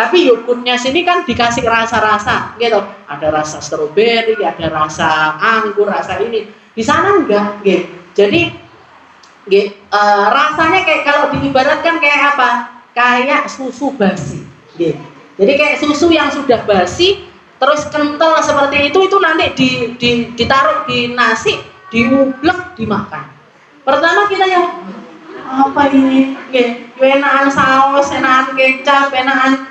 tapi yogurtnya sini kan dikasih rasa-rasa, gitu. Ada rasa stroberi, ada rasa anggur, rasa ini. Di sana enggak, Jadi, rasanya kayak kalau diibaratkan kayak apa? Kayak susu basi, Jadi kayak susu yang sudah basi, terus kental seperti itu nanti ditaruh di nasi, diublek, dimakan. Pertama kita yang apa ini, enakan saus, enakan kecap, enakan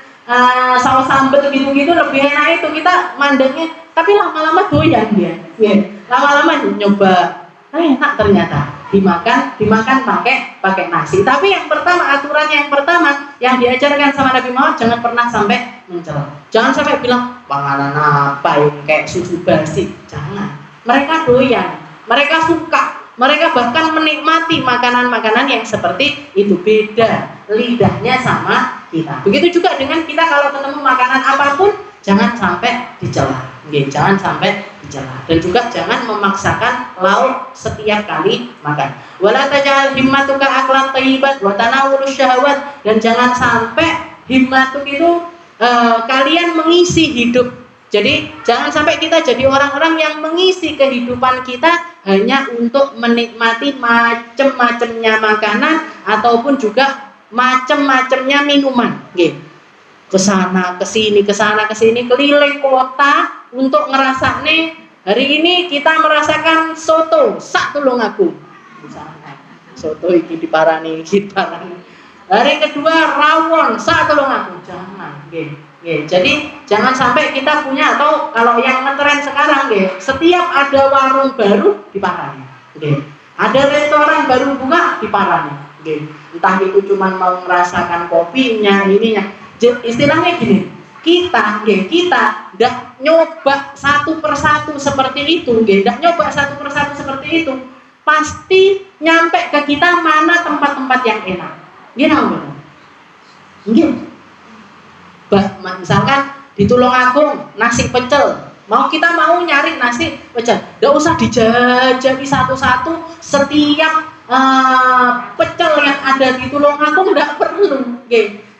saus sambal gitu-gitu, lebih enak itu kita mandangnya. Tapi lama-lama doyan dia, lama-lama nyoba, enak ternyata dimakan pakai nasi. Tapi yang pertama, aturannya yang pertama yang diajarkan sama Nabi Muhammad, jangan pernah sampai mencela, jangan sampai bilang panganan apa ini kayak susu basi, jangan. Mereka doyan, mereka suka. Mereka bahkan menikmati makanan-makanan yang seperti itu, beda lidahnya sama kita. Begitu juga dengan kita, kalau ketemu makanan apapun jangan sampai dicela, jangan sampai dicela. Dan juga jangan memaksakan lauk setiap kali makan. Wala taj'al himmatuka aklan thayyibat wa tanawulus syahwat, dan jangan sampai himmatuk itu kalian mengisi hidup. Jadi jangan sampai kita jadi orang-orang yang mengisi kehidupan kita hanya untuk menikmati macam-macamnya makanan ataupun juga macam-macamnya minuman. Kesana kesini keliling kota untuk ngerasane. Hari ini kita merasakan soto, sak tulung aku. Soto iki diparani. Hari kedua rawon, sak tulung aku. Jangan, jadi jangan sampai kita punya, atau kalau yang ngetren sekarang, setiap ada warung baru diparani, ada restoran baru buka diparani, entah itu cuma mau merasakan kopinya, ininya. Istilahnya gini, kita ndak nyoba satu persatu seperti itu, ndak nyoba satu persatu seperti itu, pasti nyampe ke kita mana tempat-tempat yang enak, misalkan di Tulungagung nasi pecel, kita mau nyari nasi pecel, nggak usah dijajahi satu-satu setiap pecel yang ada di Tulungagung, nggak perlu,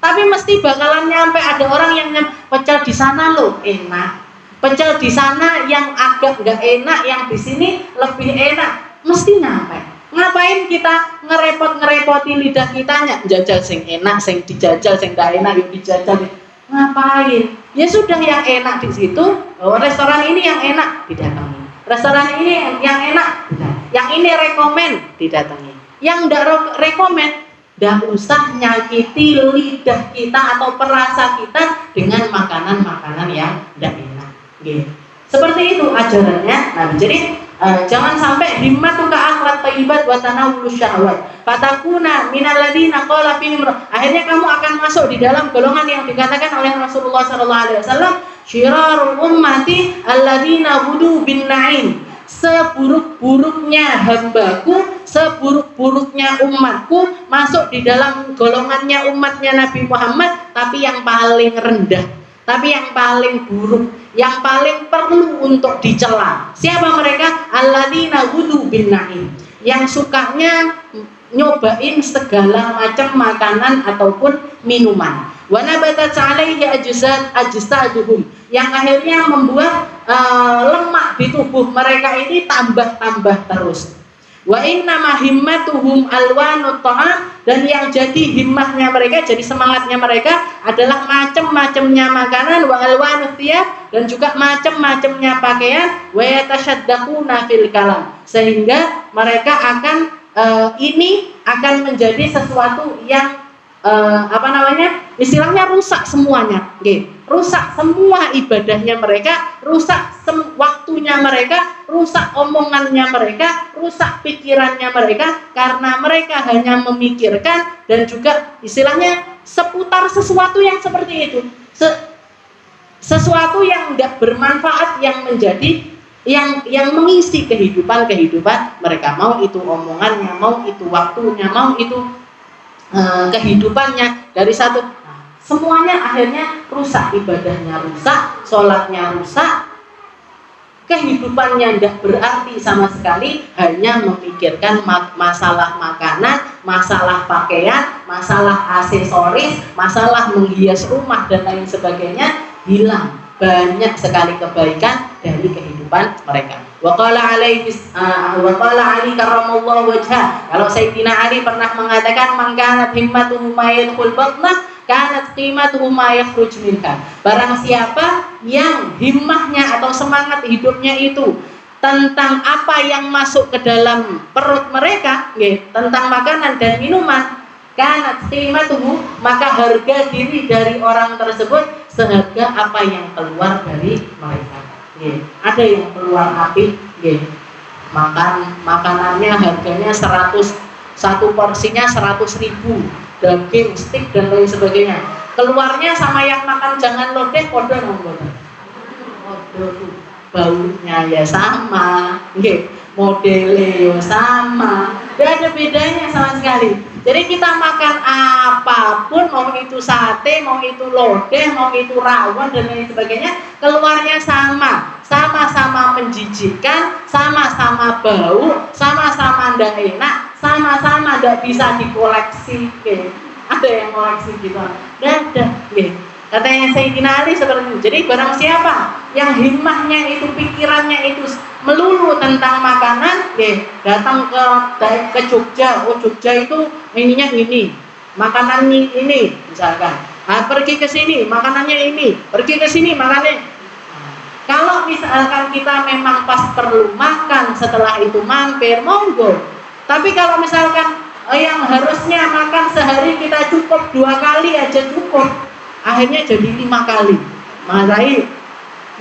tapi mesti bakalan nyampe ada orang yang pecel di sana loh enak, pecel di sana yang agak nggak enak, yang di sini lebih enak, mesti nyampe. Ngapain kita ngerepoti lidah kita jajal sing enak, sing dijajal, sing nggak enak yuk dijajal. Ngapain? Ya sudah, yang enak di situ, restoran ini yang enak didatangi, restoran ini yang enak didatangi. Yang ini rekomen didatangi, yang tidak rekomen tidak usah nyakiti lidah kita atau perasa kita dengan makanan-makanan yang tidak enak. Seperti itu ajarannya. Nah, jadi jangan sampai himmatuka aklat thayyibat wa tanawulus syahwat fatakuna minal ladina qala fihim, akhirnya kamu akan masuk di dalam golongan yang dikatakan oleh Rasulullah SAW, syirarul ummati alladina hudu bin na'im, seburuk-buruknya hambaku, seburuk-buruknya umatku masuk di dalam golongannya umatnya Nabi Muhammad, tapi yang paling rendah, tapi yang paling buruk, yang paling perlu untuk dicela. Siapa mereka? Alladzina hudu bin na'im, yang sukanya nyobain segala macam makanan ataupun minuman. Wa nabatat 'alaihi ajsaduhum, yang akhirnya membuat lemak di tubuh mereka ini tambah terus. Wa inna ma himmatuhum alwanut ta'am, dan yang jadi himmahnya mereka, jadi semangatnya mereka adalah macam-macamnya makanan, wa alwanut thiyab, dan juga macam-macamnya pakaian, wa yatashaddaquna fil kalam, sehingga mereka akan ini akan menjadi sesuatu yang istilahnya rusak semuanya, rusak semua ibadahnya mereka, rusak waktunya mereka, rusak omongannya mereka, rusak pikirannya mereka, karena mereka hanya memikirkan dan juga istilahnya seputar sesuatu yang seperti itu, sesuatu yang tidak bermanfaat, yang menjadi yang mengisi kehidupan mereka, mau itu omongannya, mau itu waktunya, mau itu kehidupannya, dari satu semuanya akhirnya rusak, ibadahnya rusak, sholatnya rusak, kehidupannya tidak berarti sama sekali, hanya memikirkan masalah makanan, masalah pakaian, masalah aksesoris, masalah menghias rumah dan lain sebagainya. Hilang banyak sekali kebaikan dari kehidupan mereka. Waqala Ali karramallahu wajhah, kalau Sayyidina Ali pernah mengatakan, man kanat himmatuhu ma yadkhul batnah kanat qimatuhu ma yakhruj minha. Barang siapa yang himmahnya atau semangat hidupnya itu tentang apa yang masuk ke dalam perut mereka, tentang makanan dan minuman, kanat qimatuhu, maka harga diri dari orang tersebut seharga apa yang keluar dari mereka. Ada yang keluar api, makanannya harganya 100, satu porsinya 100.000, daging, steak dan lain sebagainya. Keluarnya sama yang makan jangan lodeh, podo baunya ya sama, modelnya ya sama, tidak ada bedanya sama sekali. Jadi kita makan apapun, mau itu sate, mau itu lodeh, mau itu rawon dan lain sebagainya, keluarnya sama-sama menjijikkan, sama-sama bau, sama-sama tidak enak, sama-sama tidak bisa dikoleksi. Ada yang koleksi gitu, ada. Katanya Sayyidina Ali seperti itu. Jadi barang siapa yang himmahnya itu, pikirannya itu melulu tentang makanan, datang ke Jogja, Jogja itu ininya ini, makanannya ini, misalkan. Pergi ke sini, makanannya ini, pergi ke sini, makanannya. Kalau misalkan kita memang pas perlu makan, setelah itu mampir, monggo. Tapi kalau misalkan yang harusnya makan sehari kita cukup 2 kali aja cukup, akhirnya jadi 5 kali. Makanya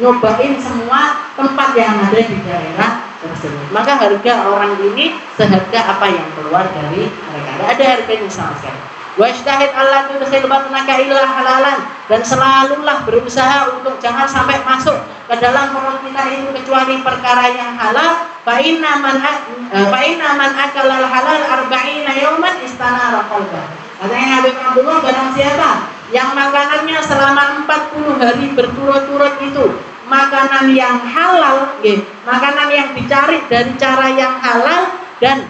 nyobain semua tempat yang ada di daerah tersebut. Maka harga orang ini seharga apa yang keluar dari mereka. Tidak ada harganya sama sekali. Wajtahid Allah tudkhil batnaka illa halalan, dan selalulah berusaha untuk jangan sampai masuk ke dalam perut kita itu kecuali perkara yang halal. Fa inna man akala halal 40 yawman istanara qalbah. Katanya Habib Abdullah, barang siapa yang makanannya selama 40 hari berturut-turut itu makanan yang halal, makanan yang dicari dari cara yang halal dan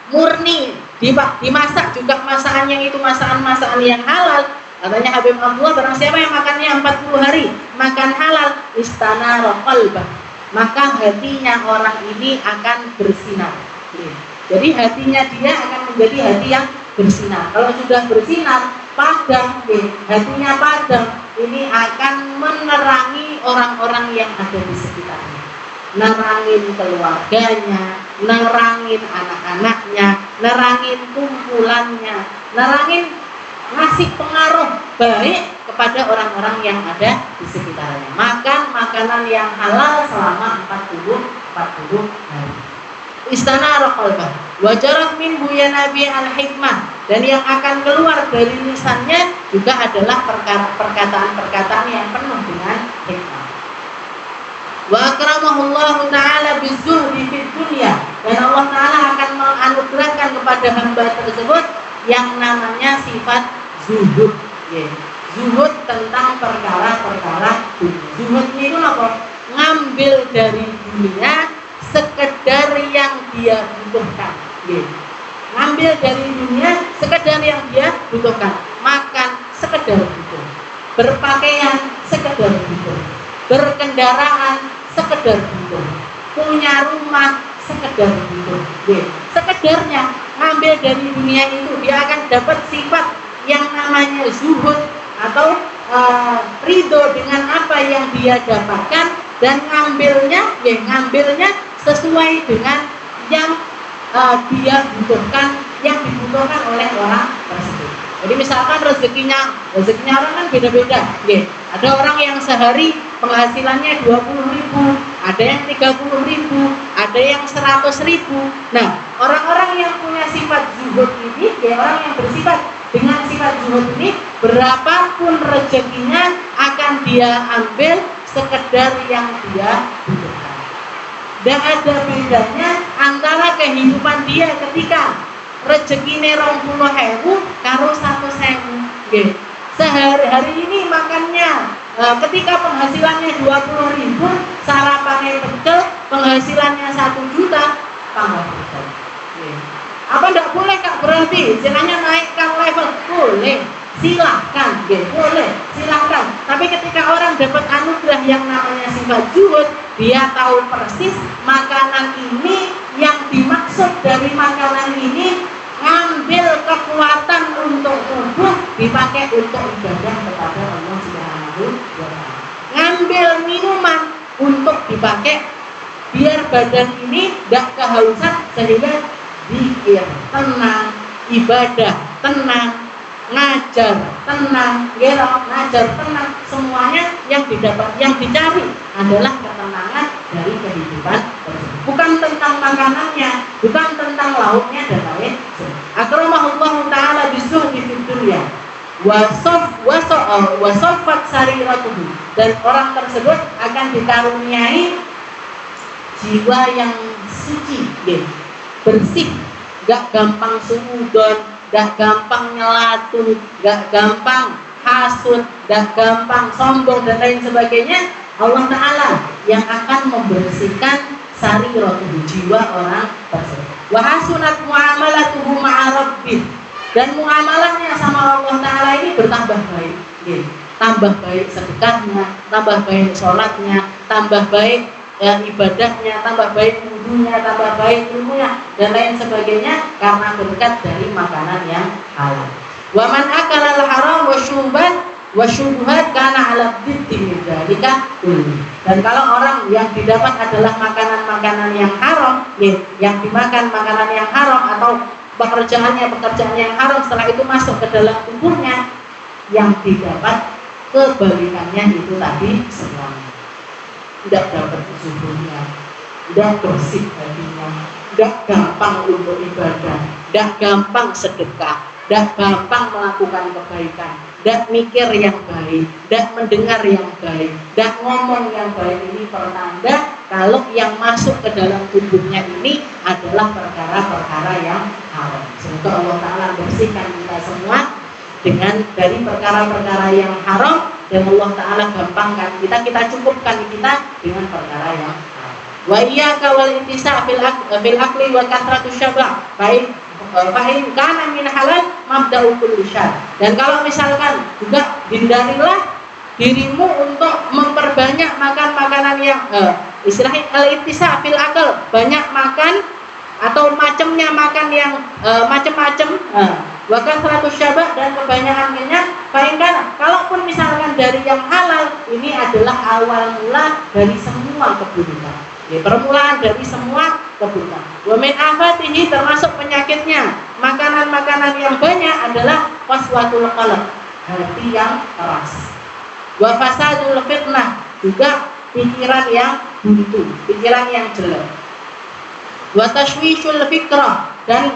murni, dimasak juga masakannya itu masakan yang halal. Katanya Habib Abdullah, barang siapa yang makannya 40 hari makan halal, istanara qalbah, maka hatinya orang ini akan bersinar. Jadi hatinya dia akan menjadi hati yang bersinar. Kalau sudah bersinar, padam, hatinya padam, ini akan menerangi orang-orang yang ada di sekitarnya, nerangin keluarganya, nerangin anak-anaknya, nerangin kumpulannya, nerangin, ngasih pengaruh baik kepada orang-orang yang ada di sekitarnya. Makan makanan yang halal selama 40 hari. Istana qalbah wajarat min buya nabi al-hikmah, dan yang akan keluar dari lisannya juga adalah perkataan-perkataan yang penuh dengan hikmah. Wa akramahullahu ta'ala bizuhdi fid dunya, dan Allah Ta'ala akan menganugerahkan kepada hamba tersebut yang namanya sifat zuhud. Zuhud tentang perkara-perkara dunia. Zuhud itu apa? Ngambil dari dunia sekedar yang dia butuhkan. Ngambil dari dunia sekedar yang dia butuhkan. Makan sekedar butuh, berpakaian sekedar butuh, berkendaraan sekedar butuh, punya rumah sekedar hidup. Sekedarnya ngambil dari dunia itu dia akan dapat sifat yang namanya zuhud atau ridho dengan apa yang dia dapatkan dan ngambilnya sesuai dengan yang dia butuhkan, yang dibutuhkan oleh orang tersebut. Jadi misalkan rezekinya orang kan beda-beda. Ada orang yang sehari penghasilannya 20.000, ada yang 30.000, ada yang 100.000. Nah, orang-orang yang punya sifat zuhud ini, orang yang bersifat dengan sifat zuhud ini, berapapun rezekinya akan dia ambil sekedar yang dia butuhkan. Dan ada bedanya antara kehidupan dia ketika rezekine 20.000 karo 100.000. Sehari-hari ini makannya ketika penghasilannya 20.000, sarapannya pecel, penghasilannya 1 juta, tambah pecel. Apa enggak boleh Kak berarti? Jenanya naikkan level, boleh. Silahkan, boleh, silahkan. Tapi ketika orang dapat anugerah yang namanya sifat zuhud, dia tahu persis makanan ini, yang dimaksud dari makanan ini ngambil kekuatan untuk tubuh dipakai untuk ibadah kepada Allah Subhanahu wa Ta'ala. Ngambil minuman untuk dipakai biar badan ini tidak kehausan, sehingga zikir tenang, ibadah tenang, ngajar tenang, ngajar tenang, semuanya yang dicari adalah ketenangan dari kehidupan tersebut. Bukan tentang makanannya, bukan tentang lauknya dan lain. Akramahullah taala bisuhdi fid dunya wasofat sariratuhu, dan orang tersebut akan dikaruniai jiwa yang suci, bersih, gak gampang suudon, gak gampang nyelatu, gak gampang hasud, gak gampang sombong dan lain sebagainya. Allah Ta'ala yang akan membersihkan sariratuhu, jiwa orang tersebut. Wa hasunat muamalatuhu ma'a rabbih, dan muamalahnya sama Allah Ta'ala ini bertambah baik. Tambah baik sedekahnya, tambah baik sholatnya, tambah baik ibadahnya, tambah baik wudunya, tambah baik ilmunya dan lain sebagainya, karena berkat dari makanan yang halal. Wa man akala al-haram wa syubhat kana 'ala dhiddi min dzalika kulli. Dan kalau orang yang didapat adalah makanan-makanan yang haram, yang dimakan makanan yang haram atau pekerjaan yang haram, setelah itu masuk ke dalam tubuhnya, yang didapat kebalikannya itu tadi semuanya. Tidak dapat zuhudnya, tidak bersih hatinya, tidak gampang untuk ibadah, tidak gampang sedekah, tidak gampang melakukan kebaikan, tidak mikir yang baik, tidak mendengar yang baik, tidak ngomong yang baik. Ini pertanda kalau yang masuk ke dalam tubuhnya ini adalah perkara-perkara yang haram. Semoga Allah Ta'ala bersihkan kita semua dari perkara-perkara yang haram, dan Allah Ta'ala gampangkan kita cukupkan kita dengan perkara yang haram. Wa iyyaka wal intisa' fil akli wa kathratu syabah. Fa'in kana min halal mabda'u kulli syar. Dan kalau misalkan juga hindarilah dirimu untuk memperbanyak makan makanan yang istilahnya al-intisa' fil akal, banyak makan atau macamnya makan yang macam-macam. Bahkan 100 syabah, dan kebanyakan kenyang. Bayangkan, kalaupun misalkan dari yang halal, ini adalah awal mula dari semua keburukan. Permulaan dari semua keburukan. Wa min afatihi, termasuk penyakitnya makanan-makanan yang banyak adalah waswatul qalb, hati yang keras. Wa fasadul fitnah, juga pikiran yang buntu, pikiran yang jelek. Wa tashwishul fikrah, dan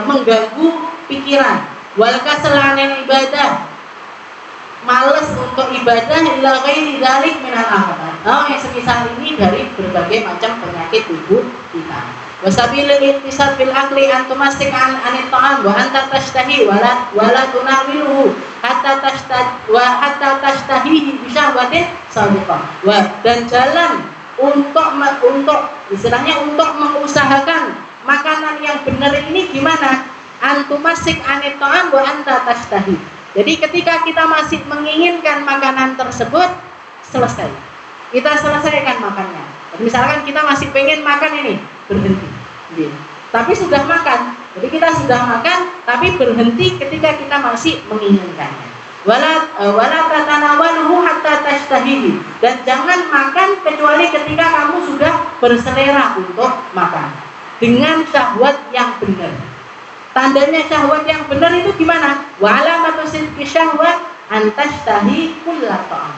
mengganggu pikiran. Wal kasalanin ibadah, malas untuk ibadah, ila ghairi dzalik minal afat. Yang semisal ini dari berbagai macam penyakit tubuh kita. Wasabilil ittisal fil akli an tumassik an anit ta'am wa anta tashtahi wala tunawiluhu hatta tashtahi bi syahwatin sabiqah. Dan jalan untuk istilahnya untuk mengusahakan makanan yang benar ini gimana? Antumasik anit ta'am wa anta tashtahi. Jadi ketika kita masih menginginkan makanan tersebut, selesai. Kita selesaikan makannya. Misalkan kita masih pengen makan ini, berhenti. Gitu. Tapi sudah makan. Jadi kita sudah makan, tapi berhenti ketika kita masih menginginkannya. Wala tatanawaluhu hatta tashtahihi, dan jangan makan kecuali ketika kamu sudah berselera untuk makan dengan syahwat yang benar. Tandanya syahwat yang benar itu gimana? Wa alamatu sidqi syahwat antashtahi kulla ta'am.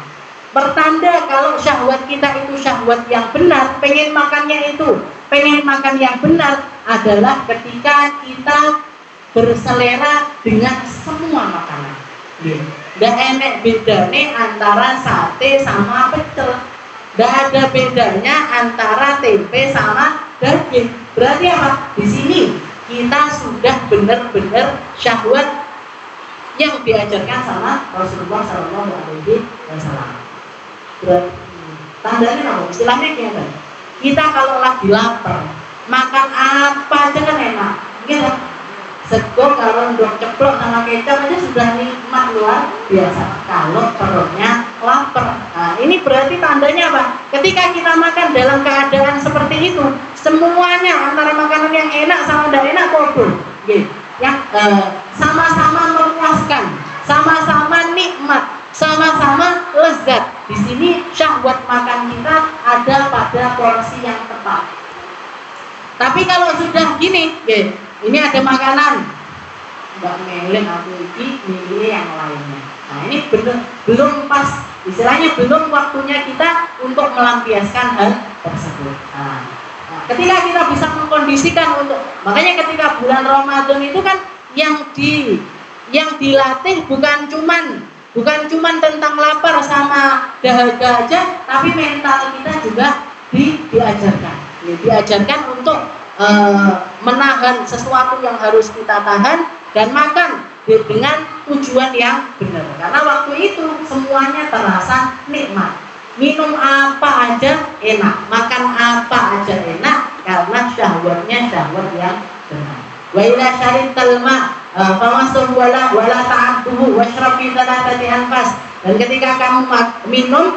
Pertanda kalau syahwat kita itu syahwat yang benar, pengen makan yang benar adalah ketika kita berselera dengan semua makanan. Nggak enek bedanya antara sate sama pecel. Nggak ada bedanya antara tempe sama daging. Berarti apa? Di sini kita sudah benar-benar syahwat yang diajarkan sama Rasulullah SAW. Tandanya apa? Istilahnya gimana? Kita kalau lagi lapar, makan apa aja kan enak, gitu. Sego kalau ndok ceplok sama kecap aja sudah nikmat luar biasa. Kalau perutnya lapar, nah ini berarti tandanya apa? Ketika kita makan dalam keadaan seperti itu, semuanya antara makanan yang enak sama tidak enak kobul, gitu. Yang sama-sama memuaskan, sama-sama nikmat, sama-sama lezat. Di sini syahwat makan kita ada pada porsi yang tepat. Tapi kalau sudah gini, ini ada makanan, nggak meleng aku ini milih yang lainnya. Nah ini belum pas, istilahnya belum waktunya kita untuk melampiaskan hal tersebut. Nah, ketika kita bisa mengkondisikan untuk, makanya ketika bulan Ramadan itu kan yang dilatih bukan cuman tentang lapar sama dahaga aja, tapi mental kita juga diajarkan untuk menahan sesuatu yang harus kita tahan dan makan dengan tujuan yang benar. Karena waktu itu semuanya terasa nikmat. Minum apa aja enak, makan apa aja enak, karena syahwatnya syahwat yang benar. Wa ila syarital ma famasum wala ta'abduhu washrab fi thalathati anfas. Dan ketika kamu minum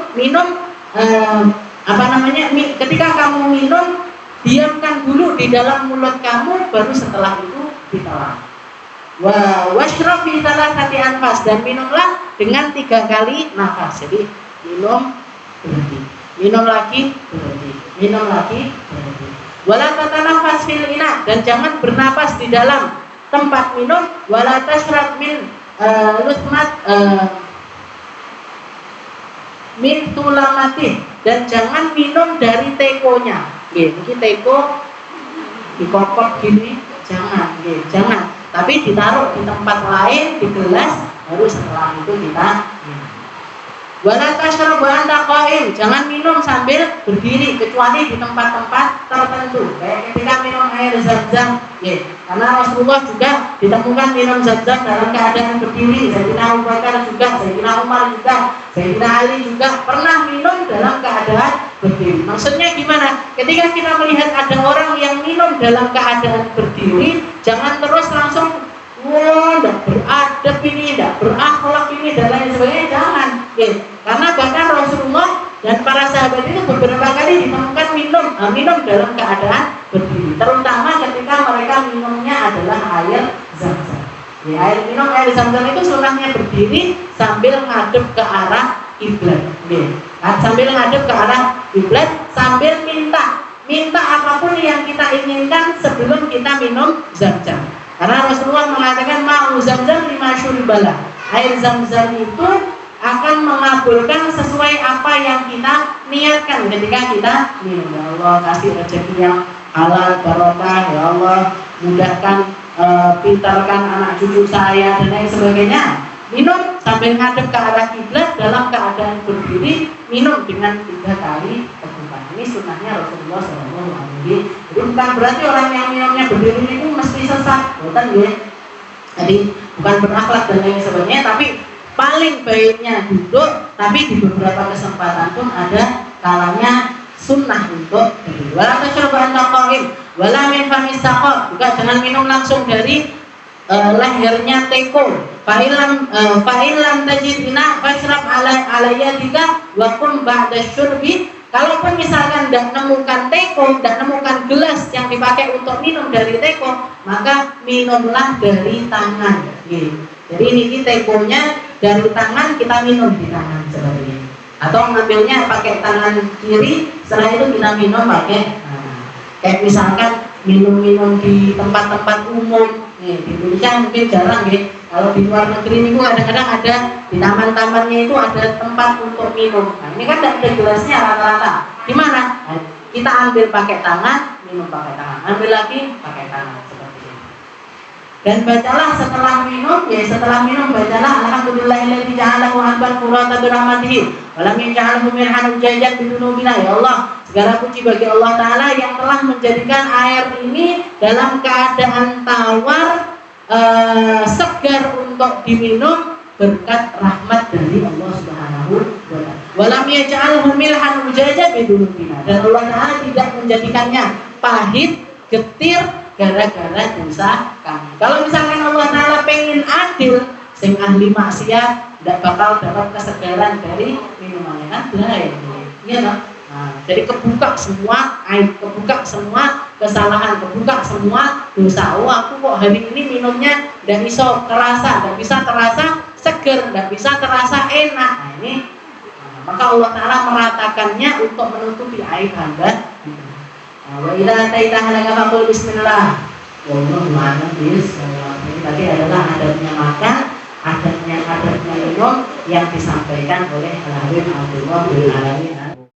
ketika kamu minum, diamkan dulu di dalam mulut kamu, baru setelah itu ditelan. Washrab fi thalathati anfas, dan minumlah dengan 3 kali nafas. Jadi minum berhenti, minum lagi berhenti, minum lagi berhenti. Wala tatanafas fil ina, dan jangan bernapas di dalam tempat minum. Wala tashrab min lusmat min tulamati, dan jangan minum dari tekonya. Mungkin teko dikokok gini, jangan. Tapi ditaruh di tempat lain, di gelas, baru setelah itu kita minum. Wala tashrab wa anta qa'im, jangan minum sambil berdiri kecuali di tempat-tempat tertentu. Kayak ketika minum air Zam-Zam, karena Rasulullah juga ditemukan minum Zam-Zam dalam keadaan berdiri. Sayyidina Abu Bakar juga, Sayyidina Umar juga, Sayyidina Ali juga pernah minum dalam keadaan berdiri. Maksudnya gimana? Ketika kita melihat ada orang yang minum dalam keadaan berdiri, jangan terus langsung tidak beradab ini, tidak berakhlak ini, dan lain sebagainya, jangan. Karena bahkan Rasulullah dan para sahabat itu beberapa kali ditemukan minum dalam keadaan berdiri, terutama ketika mereka minumnya adalah air Zam-Zam. Air Zam-Zam itu sunahnya berdiri sambil ngadep ke arah kiblat. Sambil ngadep ke arah kiblat, sambil minta apapun yang kita inginkan sebelum kita minum Zam-Zam. Karena Rasulullah mengatakan ma'u Zam-Zam lima syurbalah, air Zam-Zam itu akan mengabulkan sesuai apa yang kita niatkan ketika kita minum. Ya Allah, kasih rezeki yang halal barokah, ya Allah, mudahkan, pintarkan anak cucu saya, dan lain sebagainya. Minum sambil ngadep ke arah kiblat dalam keadaan berdiri, minum dengan 3 kali tegukan. Ini sunnahnya Rasulullah SAW. Jadi bukan berarti orang yang minumnya berdiri itu mesti sesat, bukan ya. Jadi bukan berakhlak dan lain sebagainya, tapi paling baiknya duduk, tapi di beberapa kesempatan pun ada kalanya sunnah untuk berdiri. Wala tashrab anta qa'im, wala min famis saqa, juga jangan minum langsung dari lehernya teko. Fa'ilam tajid ina fashrab ala yadika wa qum ba'da syurbi Kalaupun misalkan tidak nemukan teko, tidak nemukan gelas yang dipakai untuk minum dari teko, maka minumlah dari tangan. Jadi ini tekonya dari tangan, kita minum di tangan seperti ini. Atau ngambilnya pakai tangan kiri, setelah itu kita minum pakai kayak misalkan minum-minum di tempat-tempat umum. Di Indonesia mungkin jarang ya. Kalau di luar negeri ini kadang-kadang ada di taman-tamannya itu ada tempat untuk minum. Nah, ini kan tidak ada gelasnya rata-rata. Di mana? Nah, kita ambil pakai tangan, minum pakai tangan. Ambil lagi pakai tangan seperti ini. Dan bacalah setelah minum, bacalah alhamdulillahilladzi ja'alahu habban qurrata bi rahmatihi wa lam yaj'alhu mirhan ujajan bidunubina. Ya Allah, segala puji bagi Allah Ta'ala yang telah menjadikan air ini dalam keadaan tawar, segar untuk diminum berkat rahmat dari Allah Subhanahu wa Ta'ala. Walam yaj'alhu milhan ujaja bidunubina. Dan Allah Ta'ala tidak menjadikannya pahit, getir gara-gara dosa kami. Kalau misalkan Allah Ta'ala pengen adil, sing ahli maksiat tidak bakal dapat kesegaran dari minumannya kan ya. Iya tak? Nah, jadi kebuka semua aib, kebuka semua kesalahan, kebuka semua dosa. Oh, aku kok hari ini minumnya tidak bisa terasa, tidak bisa terasa seger, tidak bisa terasa enak. Nah, ini maka Allah Ta'ala meratakannya untuk menutupi aib hamba. Wa idza taita halaka faqul bismillah. Wallahu ma'ana bis. Ini tadi adalah adabnya makan, adabnya minum yang disampaikan oleh Al-Habib Abdullah bin Alamin